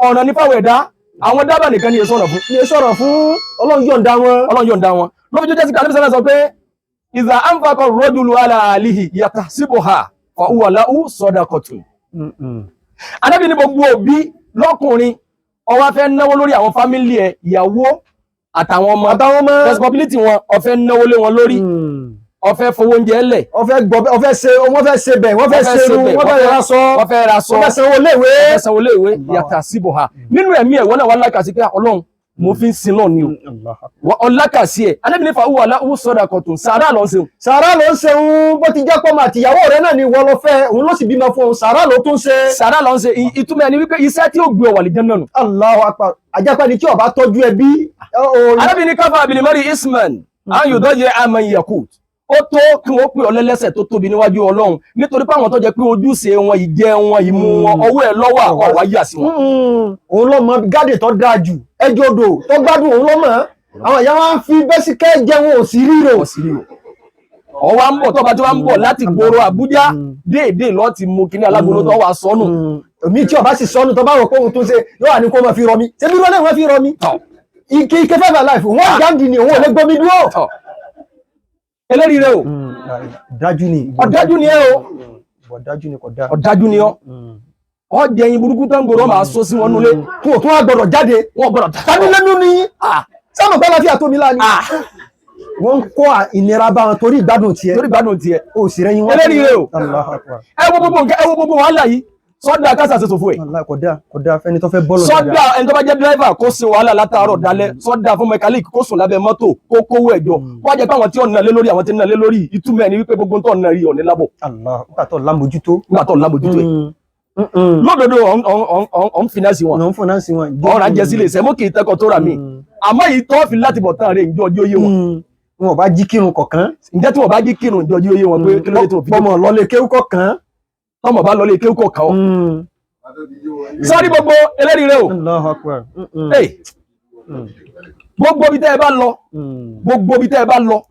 ọ̀nà ní fáwọn ẹ̀dá àwọn dábàá nìkan ni èso ọ̀rọ̀ fún Ọlọ́run yọ̀ǹda wọn. Ló fi jẹ́ sí kàdébí sẹ́nà sọ pé ìzà àǹfàkọ̀ rọ́dùlù aláàlìhì yàtà síbòhà fàúwà láú sọ́dàkọ̀tù. Anábì ní gbogbo òbí lọ́kùnrin ó wá fẹ́ náwó lórí àwọn fámílì ẹ̀ ìyàwó àtàwọn ọmọ responsibility wọn ó fẹ́ náwó lé wọn lórí ó fẹ́ fowó oúnjẹ lẹ̀ ó fẹ́ ṣe bẹ̀ wọ́n fẹ́ ṣerun wọ́n fẹ́ raṣọ wọ́n fẹ́ sanwó léèwé yàtà síbòhà nínú ẹ̀mí ẹ̀wọ́n náà wà láìka sí pé Ọlọ́run mo fi ń sin náà ni o ọlákàsí ẹ anábìnrin fa owó aláwọ sọdà kọtùn sàrà ló ń ṣe sàrà ló ń ṣe bó ti jẹ́ pọ́mọ àtìyàwó rẹ̀ náà ni wọ́n lọ fẹ́ òun ló sì bímọ fún òun sàrà ló tún ṣe. sàrà ló ń ṣe ìtumọ̀ ẹni wípé iṣẹ́ tí ó gbé ọ wà lè jẹ́ náà nù. Allahu akbar àjẹpẹ́ ni tí ó bá tọ́jú ẹbí. anábìnrin káfà abilimọ́rí isman ayọ̀dọ́ yẹ àmọ́ yakut ó tó kí wọ́n pè ọ lẹ́lẹ́sẹ̀ tó tóbi níwájú Ọlọ́run nítorí pé àwọn tó jẹ́ pé ojúṣe wọn ìjẹ wọn ìmu wọn ọwọ́ ẹ̀ lọ́wọ́ àwọn wáyà sí wọn. òun ló mọ gáàdì tó dáa jù ẹjọ́ odò tó gbádùn òun ló mọ̀ àwọn ìyá wọn fi bẹ́síkẹ́ jẹun òsì ríro. ọwọ́ ń bọ̀ tó bá tí wọ́n ń bọ̀ láti gbòòrò Àbújá déédéé lọ́ọ́ ti mú kíní alágbóró tó wà sọnù. èmi tí ọba sì sọnù tó bá rò pé òun tó ṣe yóò wà ní kó máa fi rọmi ṣé bí rọlẹ́ wọn fi rọmi. ike fẹ́fẹ́ láìfù wọ́n jáǹdì ni òun ò lè gbomi dúró. eléyìí rẹ o ọ̀dájú ni ẹ o ọ̀dájú ni kò dáa ọ̀dájú ni ọ jẹyin burúkú tó ń gbòòrò máa sọ sí wọn nulẹ kí o tún wá gbọ́dọ̀ jáde wọn gbọ́dọ̀ tàbí lẹ́nu ni sáàmù bá láfíà tómi láàní wọ́n ń kó ìnira bá wọn torí ìgbádùn tiẹ̀ o sì rẹ́yìn wọn. eléyìí rẹ o ẹ wo gbogbo wàhálà yìí sọ́dà kásà ṣe sòfò ẹ̀. kódà fẹ́ni tó fẹ́ bọ́ọ̀lù. sọ́dà ẹni tó bá jẹ́ dírẹ́fà kó sin wàhálà látàárọ̀ dalẹ̀ sọ́dà fún mẹkáníìkì kó sùn lábẹ́ mọ́tò kó kówó ẹ̀jọ́ wọ́n jẹ́ pé àwọn tí ò ń nalé lórí àwọn tí ń nalé lórí ìtumọ̀ ẹni wípé gbogbo tó ń nà rí ọ̀ní lábọ̀. nígbà tó lámójútó ẹ̀. lódodo ọ̀n fìnásì wọn. ọ̀rọ̀ àjẹ sílẹ̀ sẹ́mó kì í tẹ́kọ̀ tó rà mí. àmọ́ yìí tó fi láti bọ̀ tán rẹ̀ ìjọ ọjọ́ yé wọn. wọn ò bá jí kírun kọ̀ọ̀kan. ǹjẹ́ tí wọn bá jí kírun ìjọ ọjọ́ yé wọn pé kí ló dé tó fi. bọ́mọ lọlé kéwú kọ̀ọ̀kan. tọmọ bá lọlé kéwú kọ̀ọ̀kan sọ́ọ́rí gbogbo eléyìí rẹ o gbogbo bí tẹ́ ẹ bá lọ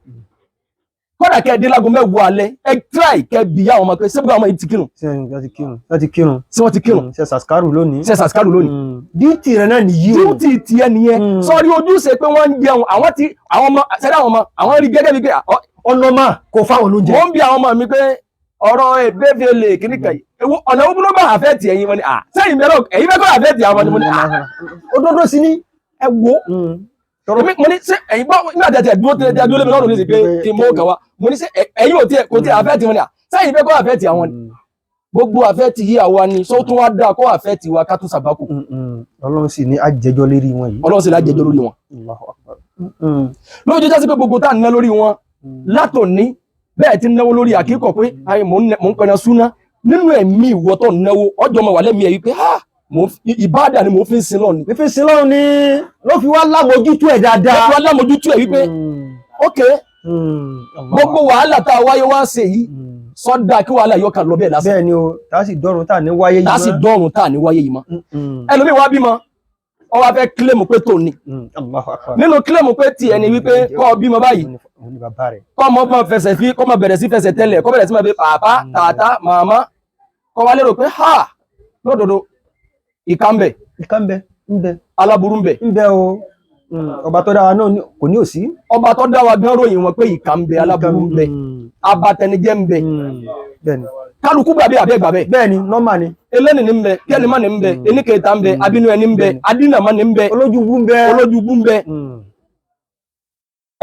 kódà kẹ́ ẹ dé lágo mẹ́wàá alẹ́ ẹ tíráì kẹ́ bí yá àwọn ọmọ pé sẹ́bùkà àwọn ọmọ yìí ti kírun sí wọ́n ti kírun ṣe sàskárù lónìí díìtì rẹ̀ náà nìyí o díìtì tiẹ̀ nìyẹn sọ́ọ́rí ojúṣe pé wọ́n ń jẹun àwọn ọmọ sẹ́dá àwọn ọmọ àwọn rí gẹ́gẹ́ bí pé ọ̀nà máa kò fáwọn lóúnjẹ. wọ́n ń bi àwọn ọmọ mi pé ọ̀rọ̀ ẹ̀bẹ́fẹ́lẹ̀ kìnnìkan yìí ọ̀nà ogun ló bá àfẹ́ẹ̀tì ẹ̀yin wọn ni sẹ́yìn mẹ́rọ ẹ̀yin fẹ́ kọ́ àfẹ́ẹ̀tì àwọn ni mo ní òdodo sí ní ẹ wo mo ní sẹ́ ẹ̀yin bá nígbà tẹ̀ tẹ̀ dúró tẹ̀ dúró lé mi lọ́rùn ní sí pé kí n mọ́ kàn wá mo ní sẹ́ ẹ̀yin kò tí àfẹ́ẹ̀tì wọn ni sẹ́yìn fẹ́ kọ́ àfẹ́ẹ̀tì àwọn ni gbogbo àfẹ́ẹ̀tì yìí àwa ni sọ tún wá dáa kọ́ àfẹ́ẹ̀tì wa ká tún sàbákù. Ọlọ́run sì ní àjẹjọ́ lérí wọn yìí. Ọlọ́run sì ní àjẹjọ́ lórí wọn. lójú jásí pé gbogbo tá à ń ná lórí wọn látòní bẹ́ẹ̀ ti náwó lórí àkíkọ̀ pé mò ń pẹ̀nà súná nínú ẹ̀mí ìwọ tó náwó ọjọ́ ọmọ wà lẹ́mí ẹ̀ wípé ìbáàdà ni mo fi ń sin lọ́run ni. fi sin lọ́run ni ló fi wá lámójútó ẹ̀ dáadáa. ló fi wá lámójútó ẹ̀ wípé ok gbogbo wàhálà tá a wáyé wá ṣe yìí sọ́dà kí wàhálà yọ kàn lọ bẹ́ẹ̀ lásán. bẹ́ẹ̀ ni o tá a sì dọ́run tá a ní wáyé yìí mọ́. tá a sì dọ́run tá a ní wáyé yìí mọ́. ẹlòmíì wá bímọ ó wá fẹ́ kílèmù pé tòun ni nínú kílèmù pé tiẹ̀ ni wípé kọ́ bímọ báyìí kọ́ mọ bẹ̀rẹ̀ sí fẹsẹ̀ tẹ́lẹ̀ kọ́ bẹ̀rẹ̀ sí máa bẹ pàápá tààtà màmá kọ́ wá lérò pé ha lódodo ìka ń bẹ aláburú ń bẹ o ọba tó dá wa náà kò ní òsí. ọba tó dá wa gan ròyìn wọn pé ìka ń bẹ aláburú ń bẹ abatẹnijẹ́ ń bẹ kálukú gbàgbé àbẹ́ gbàgbé. bẹ́ẹ̀ni nọ́mà ni. eléni ní ń bẹ kẹ́lìmá ní ń bẹ eníkẹta ń bẹ abínú ẹni ń bẹ adínàmá ní ń bẹ olójúbú ń bẹ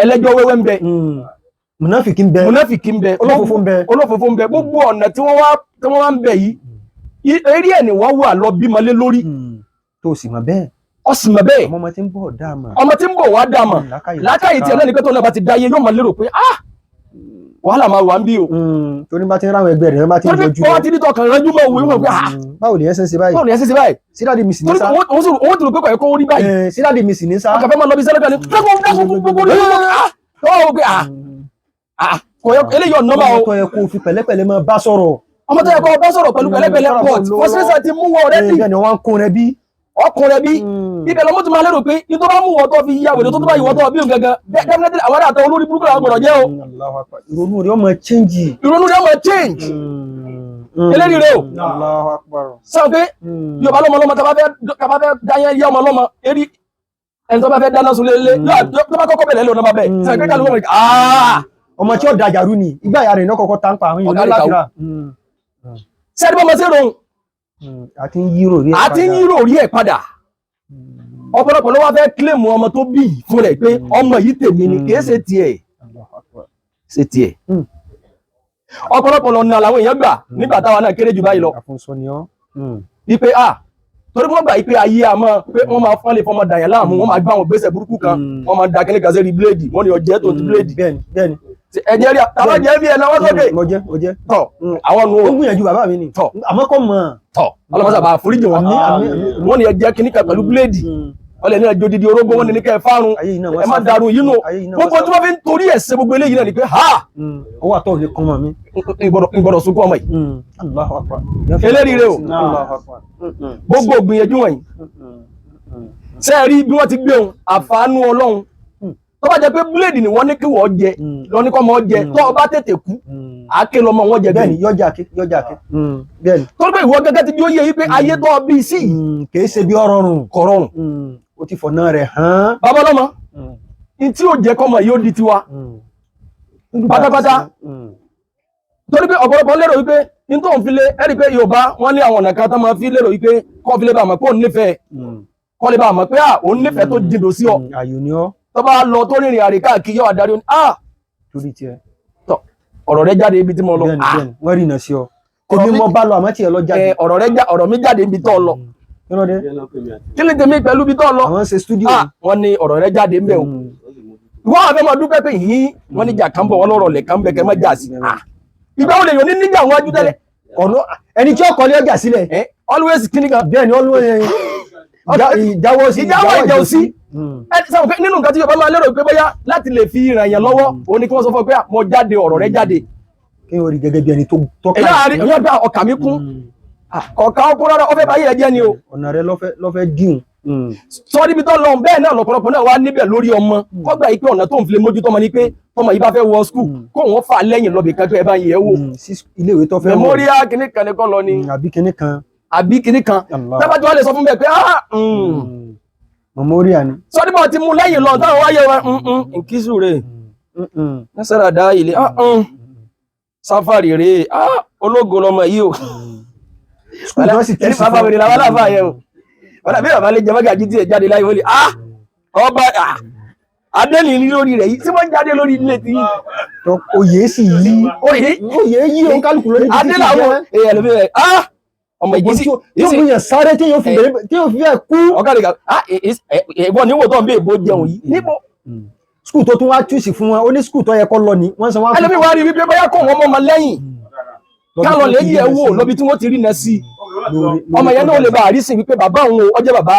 ẹlẹ́jọ́ wẹ́wẹ́ ń bẹ mùnáfìkì ń bẹ olófòfó ń bẹ gbogbo ọ̀nà tí wọ́n wá ń bẹ yìí eré ẹ̀ ni wọ́n wà lọ bímọ lé lórí. tó sì mọ̀ bẹ́ẹ̀. ọ sì mọ̀ bẹ́ẹ̀. ọmọ tí ń bọ̀ dáàmà. ọmọ tí ń bọ̀ wá dáàmà lákàyè tí ẹ̀ náà ni pé tó náà bá ti dáyé yóò máa lérò pé wàhálà máa wà ń bí o. torí bá ti ń ráwọn ẹgbẹ́ rẹ̀ bá ti ń yọjú. wọ́n ti ní tọkàn rẹ́jú mọ́ òwe wọn pé báwo ni ẹ ṣe ń ṣe báyìí. sídáàdì mi sì ní sá. owó tó rò pé kọ̀ ẹ̀kọ́ orí báyìí. sídáàdì mi sì ní sá. ọkà fẹ́ máa lọ bí sẹ́lẹ̀ kan ní eléyìí ọ̀nà máa ọmọ tó yẹ kó fi pẹ̀lẹ́pẹ̀lẹ́ máa bá sọ̀rọ̀. ọmọ tó yẹ kó bá sọ̀rọ̀ pẹ̀lú pẹ̀lẹ́pẹ̀lẹ́ port fọ́sírẹ́sà ti mú wọn rẹ́ bí. bẹ́ẹ̀ ni wọ́n ń kún rẹ bí. ọkùnrin bí ibẹ̀ lọ́mọ́ tó máa lérò pé ní tó bá mú wọ́n tó fi yá wèrè tó bá yíwọ́ tó bí òun gẹ́gẹ́ definitely àwọn àtàwọn olórí burúkú làwọn gbọ́dọ̀ jẹ́ o. ìrònú rẹ̀ ọmọ change. eléyìí rẹ̀ o. sọ pé yorùbá lọ́mọ tá bá fẹ́ dáyẹ́ yá ọmọ lọ́mọ eré ẹni tó bá fẹ́ dáná sun lélẹ̀ tó bá kọ́kọ́ bẹ̀rẹ̀ lọ́nà bá bẹ̀ sọ pé kálukú ọmọ tí ó dajà rú ni ìgbà ìyá rẹ̀ náà kọ́kọ́ tá ń pa àwọn èèyàn láfíà. sẹ́ni bọ́ mọ sí rohun àti ń yírò rí ẹ̀ padà ọ̀pọ̀lọpọ̀ ló wá fẹ́ kílèmù ọmọ tó bí fún rẹ̀ pé ọmọ yìí tèmi ni kìí ṣe tiẹ̀ ọ̀pọ̀lọpọ̀ lọ́nà làwọn èèyàn gbà nígbà táwa náà kéré jù báyìí lọ wípé torí wọ́n gbà pé ayé àmọ́ pé wọ́n máa fọ́n lè fọmọ dàyàn láàmú wọ́n máa gbá àwọn gbèsè burúkú kan wọ́n máa da kíní kan sí bíléèdì wọ́n ní ọjẹ́ tó ti bíléèdì. bẹ́ẹ̀ni ẹ̀jẹ̀ rí àwọn jẹ́ bí ẹ̀nà wọ́n sókè. mo jẹ́ tọ̀ àwọn nu. ó gbìyànjú bàbá mi ni. tọ̀ àmọ́ kò mọ̀. tọ̀ ọlọ́mọsà bá foríjì wọn. wọ́n ní ẹjẹ́ kíní kan pẹ̀lú bíléèdì ọlẹ́ ní ẹjọ́ dídí orógbó wọn ní kẹ́ fárun ẹ má darun yìí nù gbogbo tí wọ́n fi ń torí ẹ̀ ṣe gbogbo eléyìí náà ni pé ha. owó àtọ̀ lè kọ́ mọ́ mi. ìgbọ́dọ̀ sunkún ọmọ yìí. Allahu Akbar. eléríire o Allahu Akbar. gbogbo gbìyànjú wọ̀nyí ṣe rí bí wọ́n ti gbé òun àfàánú Ọlọ́run tó bá jẹ pé búléèdì ni wọ́n ní kí wọ́n jẹ lọ ní kọ́ mọ́ jẹ tó o bá tètè kú àáké lọmọ wọn jẹ bẹ́ẹ̀ni yọjà ké bẹ́ẹ̀ni. tó pé ìwọ gẹ́gẹ́ ti bí ó yẹ yí pé ayé tó bí sí kìí ṣe bí ọrọrùn kọrọrùn ó ti fọ̀nà rẹ̀ hàn. bàbá ọlọ́mọ tí ó jẹ kọ́mọ yóò di tiwa pátápátá torí pé ọ̀pọ̀lọpọ̀ lérò wípé ní tó ń fi lé ẹ̀rí pé Yorùbá wọ́n ní àwọn ọ̀nà kan tó máa fi lérò wípé kọ́ fi lé bá mọ̀ pé òun nífẹ̀ẹ́ kọ́ lè bá mọ̀ pé òun nífẹ̀ẹ́ tó dìdò sí ọ àyò ni ọ tó bá lọ tó rìnrìn àrè káàkiri yóò adarí ní torí tiẹ̀. tọ ọ̀rọ̀ rẹ jáde ibi tí mo lọ bẹ́ẹ̀ni wọ́n rí iná sí ọ tèmi mo bá lọ àmọ́ tiẹ̀ lọ jáde. ọ̀rọ̀ mi jáde ibi tó lọ kí ni tèmi pẹ̀lú ibi tó lọ àwọn ṣe studio wọ́n ní ọ̀rọ̀ rẹ jáde ń bẹ̀ o wọ́n àfẹ́ máa dúpẹ́ pé yìí wọ́n ní jà kan bọ̀ wọ́n lọ́rọ̀ lẹ̀ kan bẹ̀ kẹ́ má jà sí ìgbà wo lè yọ ní níjà wọn ajú tẹ́lẹ̀ ẹni tí ó kọ́ ní ọjà sílẹ̀ always kíní kan bẹ́ẹ̀ni always ìjáwọ́ sí ìjà òsí sáwọn pé nínú nǹkan tí Yorùbá máa lérò pé bóyá láti lè fi ràn yàn lọ́wọ́ òun ni kí wọ́n sọ fún ọ pé mo jáde ọ̀rọ̀ rẹ jáde kí wọ́n rí gẹ́gẹ́ bí ẹni tó tọ́ka èyí láàárín èyí ọgbà ọkà mi kún ọkà ọkùn rárá ọfẹ́ báyìí rẹ jẹ́ ni o ọ̀nà rẹ lọ́fẹ́ díhùn sọ níbi tó lọ bẹ́ẹ̀ náà lọ́pọ̀lọpọ̀ náà wá níbẹ̀ lórí ọmọ kọ́gbà yìí pé ọ̀nà tó ń fi lè mójútó ọmọ ni pé ọmọ yìí bá fẹ́ wọ skul kó wọ́n fà lẹ́yìn lọ́bì kan pé ẹ bá yẹ̀ wò iléèwé tó fẹ́ wọ̀ memorial kìnnì kan ní kọ́ lọ ni àbí kìnnì kan tábàtí wọ́n lè sọ fún bẹ́ẹ̀ pé memorial ni sọ níbi ọtí mú lẹ́yìn lọ táwọn wáyé wa nkísù rẹ̀ nẹ́sàrà dá ilé sáfàrì rẹ̀ ológo lọmọ yìí o ẹni bàbá wèrè làwọn aláàfáà yẹ o wọ́n dàbí bàbá lè jẹ mọ́gàjí tí ẹ jáde láyé wọlé ọba adẹ́lì ní lórí rẹ̀ yìí tí wọ́n jáde lórí ilé tí oyè sì yí oyè yí o kálukú lórí ibi tí adẹ́làwọ̀ èèyàn lè bẹ̀rẹ̀ ọmọ ìgbésí yóò mú yàn sáré tí yóò fi fẹ́ kú ọ̀gá ìbọn níwò tó ń bè bó jẹun yìí níbo skul tó tún wá túùsì fún wọn ó ní skul tó yẹ kó lọ ní wọ́n san wá ẹlẹ́bí wá rí wípé bóyá kó wọn mọ́ ọmọ lẹ́yìn káàlọ́ lè yẹ̀ wò lọ́bi tí wọ́n ti rí nà sí ọmọ yẹn náà lè bá àrísìn wípé bàbá òun ọjọ́ bàbá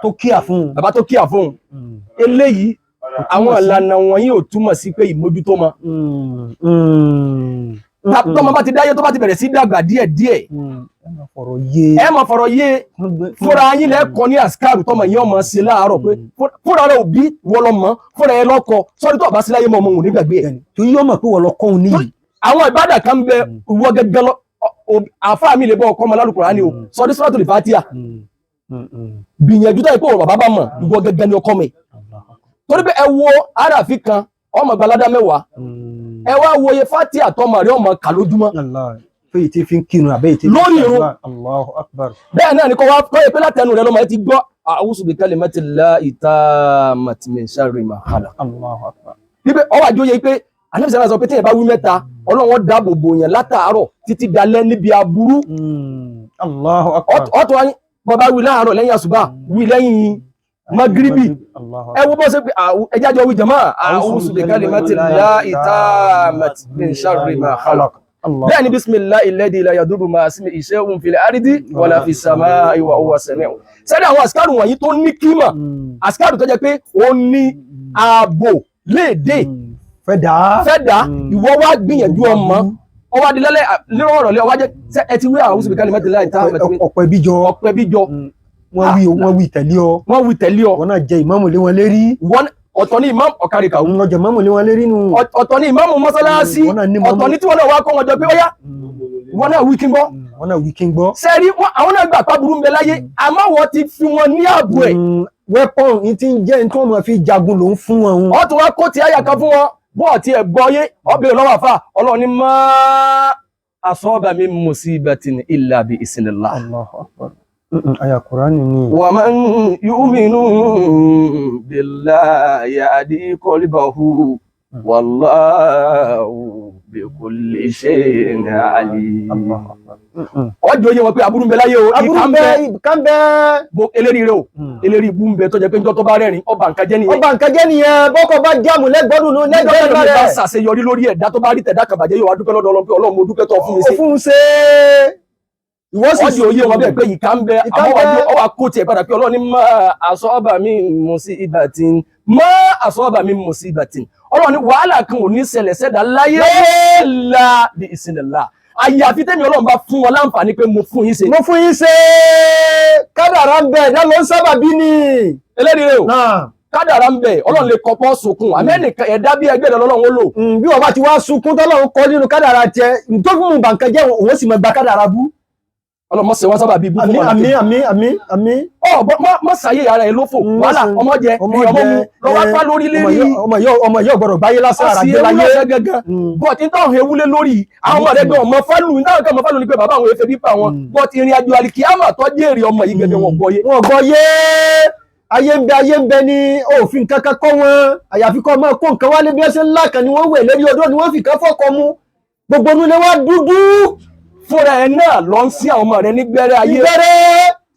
tó kíà fún un bàbá tó kíà fún un eléyìí àwọn ìlànà wọ̀nyí ò túmọ̀ sí pé ìmójútó mọ́ tọ́mọ bá ti dáyé tó bá ti bẹ̀rẹ̀ sí dàgbà díẹ̀díẹ̀ ẹ máa fọ̀rọ̀ yé fúnra yín lẹ́kọ̀ọ́ ní àsìkáàrù tọ́mọ yín ọmọ sí láàárọ̀ pé fúnra rẹ̀ òbí wọlọmọ fúnra ẹ lọ́kọ sọ́rí tó bá sí láyé mọ́ ọmọ òun nígbàgbé ẹ̀ tó yí ọmọ pé wọ́n lọ kọ́ òun níyì àwọn ìbádà kan bẹ ìwọ gẹ́gẹ́ lọ àfáà mi lè bọ́ ọkọ ọmọ lálùkùránì ni o sọ́rí Suratul Fatiha gbìyànjú tó yẹ pé òun bàbá bá mọ̀ ìwọ gẹ́gẹ́ ní ọkọ mi torí pé ẹ wo àràfin kan ọmọ gbalada mẹ́wàá ẹ wá wo iye Fatiha tọmọ rẹ ọmọ kà lójúmọ́ fèyí tí fi ń kírun àbẹ́ ìtì lórí irun Allahu Akbar bẹ́ẹ̀ náà ni kọ́ wá kọ́ yẹ pé látẹnu rẹ lọ́mọ ẹ ti gbọ́ a'udhu bi kalimatillahi tammati min sharri ma khalaq Allahu Akbar wípé ọwọ́ àjọyẹ pé Ànábì sọ pé téèyàn bá wí mẹ́ta Ọlọ́run dáàbò bò yẹn látàárọ̀ títí dalẹ́ níbi aburú Allahu Akbar ọ̀tọ̀ wáyé bọ́bá wí láàárọ̀ lẹ́yìn àsùbá wí lẹ́yìn magribi ẹ wo bọ́ sí pé ẹjá jọ wí jama a'udhu bi kalimatillahi tammati min sharri ma khalaq bẹ́ẹ̀ ni bismillahi alladhi la yadurru ma'a ismihi shay'un fil ardi wala fis samaa'i wa huwa sami'un sẹ́dẹ̀ àwọn àsìkárù wọ̀nyí tó ní kíma àsìkárù tó jẹ́ pé ó ní ààbò léèdè fẹ́dà ìwọ wá gbìyànjú ọmọ ọwọ́ adìlẹ́lẹ́ lérò ọ̀rọ̀ lé ọwọ́ jẹ́ ẹ ti wí a'udhu bi kalimatillahi tammati ọ̀pẹ bíjọ wọ́n wí tẹ̀lé ọ wọ́n náà jẹ ìmáàmù lé wọn lérí ọ̀tọ̀ ní ìmáàmù ọ̀kàríkà òun lọ jẹ ìmáàmù lé wọn lérí nù ọ̀tọ̀ ní ìmáàmù mọ́sálásí ọ̀tọ̀ ní tí wọ́n náà wá kọ́ wọn jọ pé ó yá wọ́n náà wí kí ń gbọ́ sẹ́rí àwọn náà gbà pàbùrú ń bẹ láyé àmọ́ wọ́n ti fi wọn ní ààbò ẹ̀ wẹ́pọ̀n ní tí ń jẹ́ tí wọ́n máa fi jagun ló ń fún wọn ọ̀tún wá kó ti àyà kan fún wọn bọ́ọ̀ tí ẹ̀ gbọ́yé ọbẹ̀ lọ́wọ́ àfà Ọlọ́run ní ma asaba min musibatin illa bi iznillah Allahu Akbar aya Qur'ani ni wa man yu'minu billahi yahdi qalbahu wallahu bi kulli shay'in alim. Ọjọ́ yẹ wọn pé aburú ń bẹ láyé o, ìkà ń bẹ eléri rẹ o, eléri ibú ń bẹ tó jẹ́ pé njọ́ tó bá rẹ́rìn ọba nǹkan jẹ́ nìyẹn. Ọba nǹkan jẹ́ nìyẹn, bọ́kọ̀ bá jáàmù lẹ́gbọ́dún ní lẹ́gbọ́dún rẹ̀. Bá ṣàṣeyọrí lórí ẹ̀dá tó bá rí tẹ̀dá kan bàjẹ́ yóò wá dúpẹ́ lọ́dọ̀ Ọlọ́run pé Ọlọ́run mo dúpẹ́ tó fún mi ṣe. Fún ṣe Ọjọ́ yẹ wọn bẹ́ẹ̀ pé ìkà ń bẹ, àwọn ọwà kó tiẹ̀ padà pé Ọlọ́run ní ma asaba min musibatin, ma asaba min musibatin. Ọlọ́run ní wàhálà kan ò ní ṣẹlẹ̀ sẹ́dá láyé la bi isinillah. Àyàfi tẹ́mi Ọlọ́run bá fún wọn láǹfààní pé mo fún yín ṣe. Mo fún yín ṣe kádàrá ń bẹ ẹ̀dá ló ń sábà bí ni. Eléyìí rẹ o. Kádàrá ń bẹ Ọlọ́run lè kọ́pọ́ sunkún. Àmẹ́nìkan ẹ̀dá bí ẹgbẹ́ Ọlọ́run ó lò. Bí wọ́n bá ti wá sunkún tọ́lọ́run kọ́ nínú kádàrá tiẹ̀, tó fún un bàǹkẹ́ jẹ́ òun sì máa gba kádàrá bú. Ọlọ́mọ ṣe wọ́n sábà bí ibú fún wọn. Àmín. Má ṣàyè ara ẹ̀ lófò. Wàhálà ọmọ jẹ ọmọ mu lọ́wọ́ pa lórí lérí. Ọmọ yóò gbọ́dọ̀ báyé lásán ara gbé láyé. Ọ̀sì gẹ́gẹ́. Bọ́t ní táwọn ewúlé lórí àwọn ọmọ rẹ̀ gan ọmọ fálù ní táwọn kan ọmọ fálù ní pé bàbá àwọn efe bí pa wọn. Bọ́t ìrìn àjò àlìkíyàmà tó jèrè ọmọ yìí gẹ́gẹ́ wọn gbọ́yé. Wọ́n gbọ́yé. Ayé ń bẹ ní òfin kankan kọ́ wọn. Àyàfi kọ́ ọmọ kó nǹkan wálé bí wọ́n ṣe ńlá kan ni wọ́n wẹ̀ lérí odó ni wọ́n fi kan fọ́kọ mu. Gbogbo nílé wa dúdú. Fúnra ẹ̀ náà lọ ń sí àwọn ọmọ rẹ̀ ní gbẹ́rẹ́ ayé. Gbẹ́rẹ́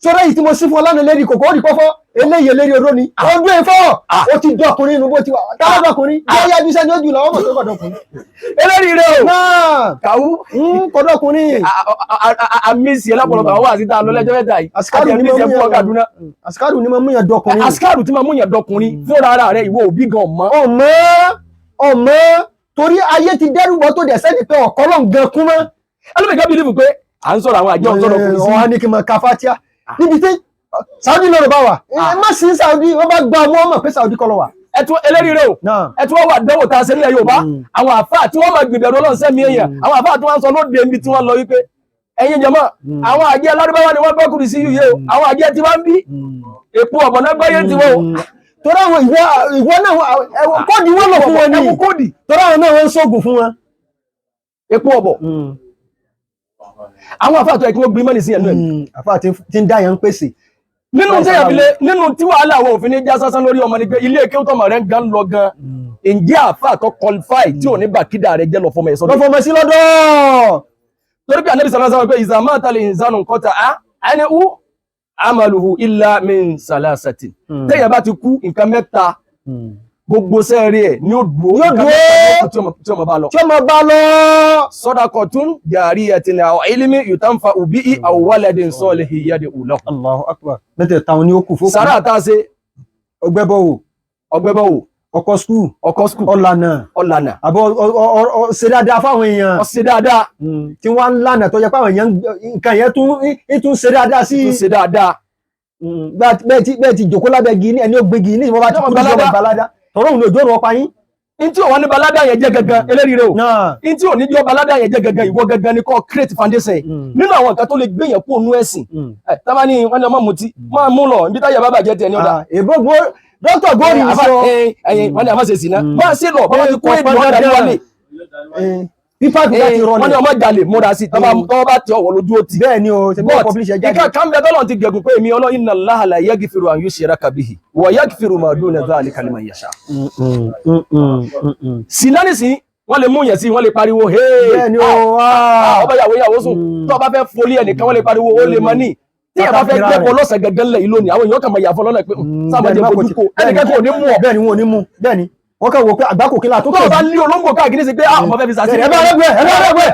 sọ́rọ́ yìí tí mo sí fún ọlánà lérí kòkó ó di pọ́fọ́ eléyìí lérí odó ni. Ó gbé fọ́ ó ti dọkùnrin inú bó ti wà. Táwọn dọkùnrin bí ó yájú sẹ́ni ó jù lọ ọmọ tó kọ̀ dọkùnrin. Eléyìí rẹ̀ o. Náà Kàwú. Kọ̀ dọkùnrin. Àmísì ẹlọ́pọ̀lọpọ̀ àwọn àṣìta lọ́lẹ́jọ́ mẹ́ta yìí. Àsìkárù ni mo mú yàn dọkùnrin. Àsìkárù tí mo mú yàn dọkùnrin fúnra ara rẹ̀ ìwọ òbí gan ọmọ. Ọmọ torí ayé ti dẹ́rù bọ́ tó dẹ̀ sẹ́ni pé ọ̀kọ́ lọ́n gan kún mọ́. Ẹlòmíì bílíìfù pé à ń sọ̀rọ̀ àwọn àjọ ọ̀sọ̀rọ̀ kùnrin sí. Wọ́n á ní kí n máa ka Fátíà. Níbi tí Saudi lọ́rọ̀ bá wà. Má sí Saudi, wọ́n bá gba ọmọ ọmọ pé Saudi kọ́ lọ wà. Ẹ̀tún eléri rẹ̀ o. Ẹ̀tún wọ́n wà dánwò tá a ṣe nílẹ̀ Yorùbá. Àwọn àfáà tí wọ́n máa gbìbẹ̀rù Ọlọ́run sẹ́mi èèyàn. Àwọn àfáà tí wọ́n sọ lóde ibi tí wọ́n lọ wípé ẹ̀yin jàmáà àwọn àjẹ́ alárúbáwá ni wọ́n gbọ́kùnrin sí yìí o. Àwọn àjẹ́ tí wọ́n ń bí èpo ọ̀bọ̀n náà gbọ́yé tí wọ́n o. Torí àwọn ìwọ náà kóòdì wọ́n lọ fún wọn ní. Kóòdì. Torí àwọn náà wọ́n ń ṣògùn fún wọn. Epo ọ̀bọ̀. Àwọn àfáà tó yẹ kí wọ́n gbé mọ́ni sí ẹnu ẹ̀. Àfáà tí ń dá yẹn ń pèsè. Nínú tí wàhálà àwọn òfin ní já sásán lórí ọmọ ni pé ilé èké tó mọ̀ rẹ̀ ń gan lọ gan. Ǹjẹ́ àfáà tó qualify tí ò ní bàkídà rẹ̀ jẹ́ lọ fọmọ ẹ̀ sọ́dọ̀. Lọ́fọmọ sí lọ́dọ̀. Torí pé Ànábì sallallahu alaihi wasallam pé ìzà máta al-insanu inqata'a anhu amaluhu illa min salasatin. Téèyàn bá ti kú nǹkan mẹ́ta gbogbo sẹ́ẹ̀rí ẹ̀ ní ó dúró tí ọmọ bá lọ. Sadaqatun jariyatin aw ilmin yuntafa bihi aw waladin salihin yad'u lahu. Allahu akbar. Mẹ́tẹ̀ẹ̀ta wọn ni ó kù fókù. Sàrà tá a ṣe ọgbẹ́bọ̀wò ọkọ̀ skúù ọ̀lànà àbọ̀ ṣe dáadáa fáwọn èèyàn. Ṣe dáadáa. Tí wọ́n ń lànà tó jẹ́ pàwọn èèyàn nǹkan yẹn tún ṣe dáadáa sí. Ṣe dáadáa. Bẹ́ẹ̀ ti jòkó lábẹ́ gini ẹni ó gbé gini ìwọ́n bá ti kú lọ́wọ́ balada. Tọ́rọ òun lòjó rọ̀ payín. In tí ò wọ́n ní balada yẹn jẹ́ gangan eléri rẹ̀ o. In tí ò ní jọ balada yẹn jẹ́ gangan ìwọ gangan ni kọ́ create foundation. Nínú àwọn nǹkan tó lè gbé yẹn kó nú ẹ̀sìn. Tábà ní wọ́n ní ọmọ mutí máa mú lọ níbi táyà bàbà jẹ́ tiẹ̀ ní ọ̀dà. Dókítà Gori ń sọ. Wọ́n ní àmọ́ ṣe sí náà. Máa ṣe lọ bọ́lá ti kó èdè wọn dání wálé. Wọ́n ní ọmọ jalè múra sí tọ́wọ́ bá ti ọwọ́ lójú ó ti. Bẹ́ẹ̀ ni o, ṣe bọ́ publish jáde. Ìkà kan bẹ tọ́lọ̀ ti gẹ̀gùn pé èmi Ọlọ́run inna Allaha la yaghfiru an yushraka bihi wa yaghfiru ma duna dhalika liman yasha. Sinanisi wọ́n lè mú yẹn sí wọ́n lè pariwo bẹ́ẹ̀ ni o, ọba yàwó sùn tó bá fẹ́ folí ẹnìkan wọ́n lè pariwo ó lè mọ ní. Tí ẹ bá fẹ́ gbẹ́bọ lọ́sẹ̀ gẹ́gẹ́ lẹ̀ ìlónìí àwọn èèyàn kan máa yà fọ́ lọ́nà pé sábàjẹ́ fojú kò ẹnìkan kò ní mú ọ. Bẹ́ẹ̀ ni wọn ò ní mú bẹ́ẹ̀ ni wọ́n kàn wò pé àgbákò kí n là tó tó bá ní olóńgbò káàkiri sí pé ọmọ fẹ́ fi sàṣẹ ẹ bá rẹ́gbẹ́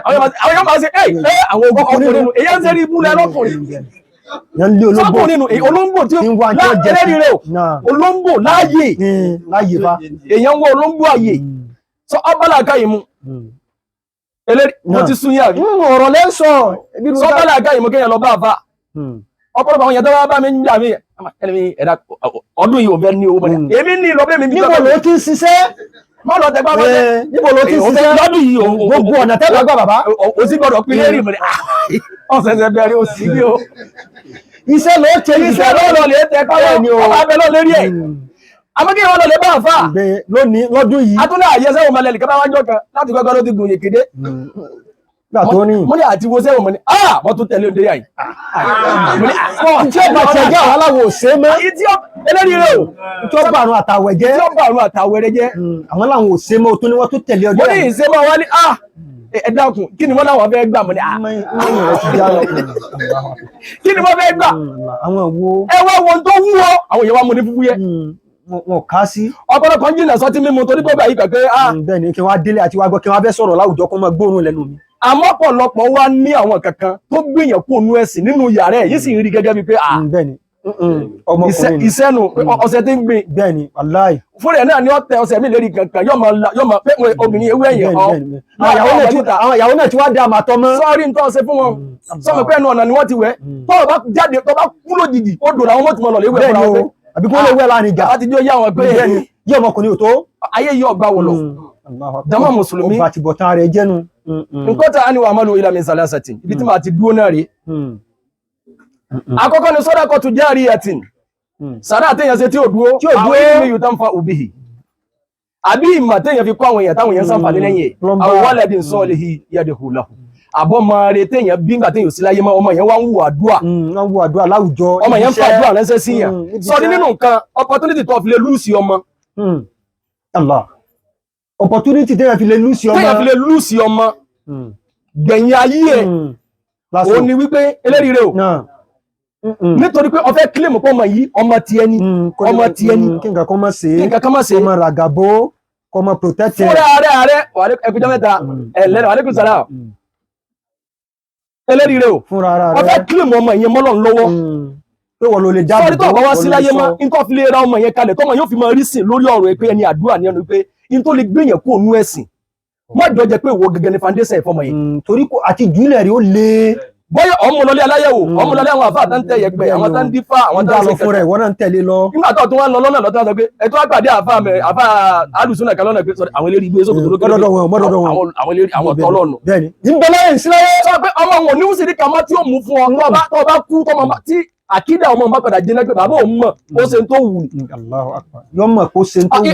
àwọn yóò máa ṣe àwọn ọkùnrin nínú èyí ń sẹ́rí ibú lẹ́lọ́kùnrin sọ́kùnrin nínú olóńgbò tí ó láàrẹ́rí rẹ̀ olóńgbò láàyè bá èyàn wọ olóńgbò àyè sọ ọbálà káyì mú wọ́n ti sún yà rí ọ̀rọ̀ lẹ́sọ̀ sọ ọbálà káyì mú kéèyàn lọ bá àfà ọ̀pọ̀lọpọ̀ àwọn èèyàn tó bá mi ń jà mí ẹ̀dá ọdún yìí ò fẹ́ ní owó mọ́ni èmi ní ìlọ́bẹ̀ mi. Níbo ló ti ń ṣiṣẹ́? Má lọ tẹgbà mọ́lẹ̀. Níbo ló ti ń ṣiṣẹ́? Lọ́dún yìí gbogbo ọ̀nà tẹ́gbà gbà bàbá. O sì gbọ́dọ̀ pín lérí mi. Ọ̀sẹ̀sẹ̀ bẹ̀rẹ̀ o sì ní o. Iṣẹ́ ló ṣe iṣẹ́ ló lè tẹ káwọ́ ọba abẹ lọ lérí ẹ̀. Àmọ́ kí wọ́n lọ lè bá àfà. Lónìí lọ́dún yìí. Atúnlẹ̀ àyẹsẹ́ òun malẹ̀ nìkan bá wájọ́ kan láti gbọ́gbọ́ ló ti gùn yèkéde. gbà tó ní mo ní àti wo sẹ́wọ̀n mo ní wọ́n tún tẹ̀lé òde yàyí. tí ó bá tiẹ̀ jẹ́ àwọn aláwọ̀ òṣè mọ́ eléyìí rẹ̀ o tí ó bá àrùn àtàwẹ̀ jẹ́ tí ó bá àrùn àtàwẹ̀rẹ̀ jẹ́. àwọn aláwọ̀ òṣè mọ́ tó ní wọ́n tún tẹ̀lé ọdún mo ní ìṣe máa wá ní ẹ dákun kí ni wọ́n láwọn fẹ́ gbà mo ní kí ni wọ́n fẹ́ gbà àwọn wo ẹ wá wo tó wú ọ àwọn èèyàn wa mo ní fúfú yẹ. wọn kà sí ọ̀pọ̀lọpọ̀ ń jìnnà sọtí mímu torí pé báyìí kàkẹ́ bẹ́ẹ̀ ni kí wọ́n á délé àti wá gbọ́ kí wọ́n á fẹ́ sọ̀rọ̀ láwùjọ kó máa gbóòórùn lẹ́nu mi. àmọ́ ọ̀pọ̀lọpọ̀ wa ní àwọn kankan tó gbìyàn kó nu ẹ̀sìn nínú yàrá ẹ̀ yìí sì ń rí gẹ́gẹ́ bíi pé bẹ́ẹ̀ ni ọmọkùnrin ìsẹ́nu ọ̀sẹ̀ tí ń gbìn bẹ́ẹ̀ ni wàláì fún rẹ̀ náà ni ọ̀tẹ̀ ọ̀sẹ̀ mi lérí kankan yóò máa pé obìnrin ewé ẹ̀yìn ọ̀ àwọn ìyàwó náà tí wàá dá àmàtọ́ mọ́. sọ́ọ́rí ń tọ́ ṣe fún wọn sọ́mọ pé ẹnu ọ̀nà ni wọ́n ti wẹ̀ tó o bá jáde tó o bá kú lójijì ó dòrò àwọn mọ́tò mọ́ lọ léwé fúnra wọn. àbí kí wọ́n lè wẹ̀ láàrin ìjà láti jẹ́ yá wọn pé yí ọmọkùnrin ò tó. ayé yìí ọgbà wọ̀ lọ jama mùsùlùmí ọba àti bọ̀tán rẹ̀ jẹ́nu. nǹkan tá a ní wàá mọ́lò ilà min salasatin ibi tí màá ti dúró náà rí. àkọ́kọ́ ni sadaqatu jariyatin sàrà àtẹ̀yàn ṣe tí ò dúró àwọn ilé yóò tán fa òbí àbí ìmọ̀ téèyàn fi kọ́ àwọn èèyàn táwọn èèyàn ṣàǹfààní lẹ́yìn ẹ̀ àwọn waladin solihin yad'u lahu àbọ̀ máa re téèyàn bí ńgbà téèyàn sí láyé mọ́ ọmọ yẹn wá ń wù àdúà wọ́n wù àdúà láwùjọ ọmọ yẹn ń fa àdúà ránṣẹ́ sí yàn sọ ní nínú nǹkan opportunity tó fi lè lùsì ọmọ Allah opportunity téèyàn fi lè lùsì ọmọ téèyàn fi lè lùsì ọmọ gbẹ̀yìn ayé ẹ̀ òun ni wípé eléríire o nítorí pé ó fẹ́ claim pé ọmọ yìí ọmọ tiẹ̀ ni ọmọ tiẹ̀ ni kí nǹkan kan má ṣe kí nǹkan kan má ṣe ọmọ ràgàbó kọmọ protect fúnra ààrẹ ẹkùjọ mẹ́ta ẹlẹ́nu alẹ́kùn sára eléríire o fúnra ara ó fẹ́ claim ọmọ yẹn mọ́lọ̀ lọ́wọ́ pé wọ́n ló lè dáàbò sọ́rí tó ọ̀pọ̀ wá sí láyé mọ́ nǹkan fi lè ra ọmọ yẹn kalẹ̀ tọ́mọ yóò fi máa rí sìn lórí ọ̀rọ̀ ẹ pé ẹni àdúrà ní ẹnu pé in tó lè gbìyàn kó nú ẹ̀sìn má jọ jẹ pé ìwọ gẹ́gẹ́ ni foundation ẹ̀ fọmọ yẹn torí kò àti jùlẹ̀ rí ó lé bọ́yọ̀ ọmọlọlé aláyẹ̀wò ọmọlọlé àwọn àfáà tán tẹ yẹgbẹ àwọn tán dífá àwọn tán lọ fún rẹ̀ wọ́n náà ń tẹ̀lé lọ. nígbà tó wá lọ lọ́nà lọ́tọ́ sọ pé ẹ̀tọ́ àgbàdé àfáà alùsùnà kan lọ́nà pé àwọn eléré igbó sókòtò lókè àwọn tọ́lọ́nù. bẹ́ẹ̀ni ìbẹ̀lẹ̀ ìsìlẹ̀ sọ pé ọmọ wọn ní wùsìrí kan mọ́ tí ó mú fún ọ tó bá kú tí àkídà ọmọ bá padà jẹ́ pé bàbá òun mọ̀ ó ṣe tó wù. Allahu Akbar yọ mọ̀ kó ṣe tó wù.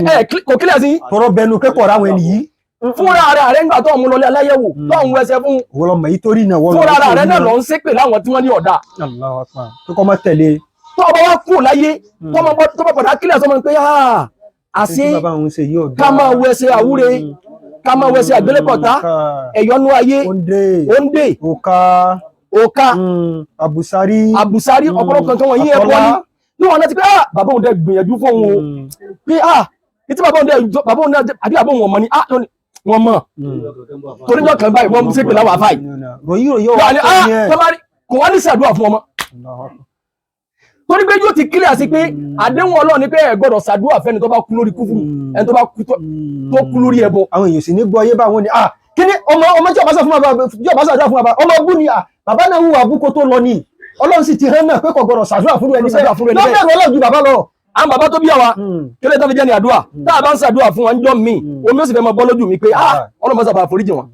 kò kílẹ̀ sí. tọrọ bẹnu kẹ́kọ̀ọ́ ráwọn ẹni yìí fúnra rẹ̀ nígbà tó ọmọ lọlé aláyẹ̀wò tó ń wẹsẹ̀ fún fúnra rẹ̀ náà lọ ń ṣépè láwọn tí wọ́n ní ọ̀dà. Allahu Akbar tó kọ́ mọ́ tẹ̀lé. tó ọba wá kú láyé tó bá padà kílẹ̀ sọmọ pé àṣé ká máa wẹsẹ̀ àwúre ká máa wẹsẹ̀ àgbélépọ̀tá ẹ̀yọ́nú ayé òǹdè òka àbùsárí ọ̀pọ̀lọpọ̀ nǹkan wọ̀nyí ẹ̀kọ́ ní wọn láti pé bàbá òun dẹ̀ gbìyànjú fún òun pé ìtí bàbá òun dẹ̀ àbí àbọ̀ wọn mọ̀ ní wọn mọ̀ torí náà kan báyìí wọ́n mú sí pé láwọn àfáì kò wá ní ṣàdúrà fún ọmọ torí pé yóò ti kílẹ̀ sí pé àdéhùn Ọlọ́run ni pé ẹ gbọ́dọ̀ ṣàdúrà fẹ́ni tó bá kú lórí kúfùrù ẹni tó bá kú lórí ẹbọ. àwọn èèyàn sì ní gbọ́ ayé bá wọn ni kí ni ọmọ tí ọba ṣàdúrà fún bàbá ọmọ ọgbọ́n ni bàbá náà wù àbúkọ tó lọ ni Ọlọ́run sì ti hàn náà pé kò gbọ́dọ̀ ṣàdúrà fún ẹni bẹ́ẹ̀ lọ́bẹ̀rẹ̀ Ọlọ́run ju bàbá lọ. àwọn bàbá tó bí àwa kí lè tó fi jẹ́ ní àdúrà tá a bá ń ṣàdúrà fún wọn jọ míì omi ó sì fẹ́ mọ bọ́ lójú mi pé Ọlọ́run bá sábà foríjì wọn.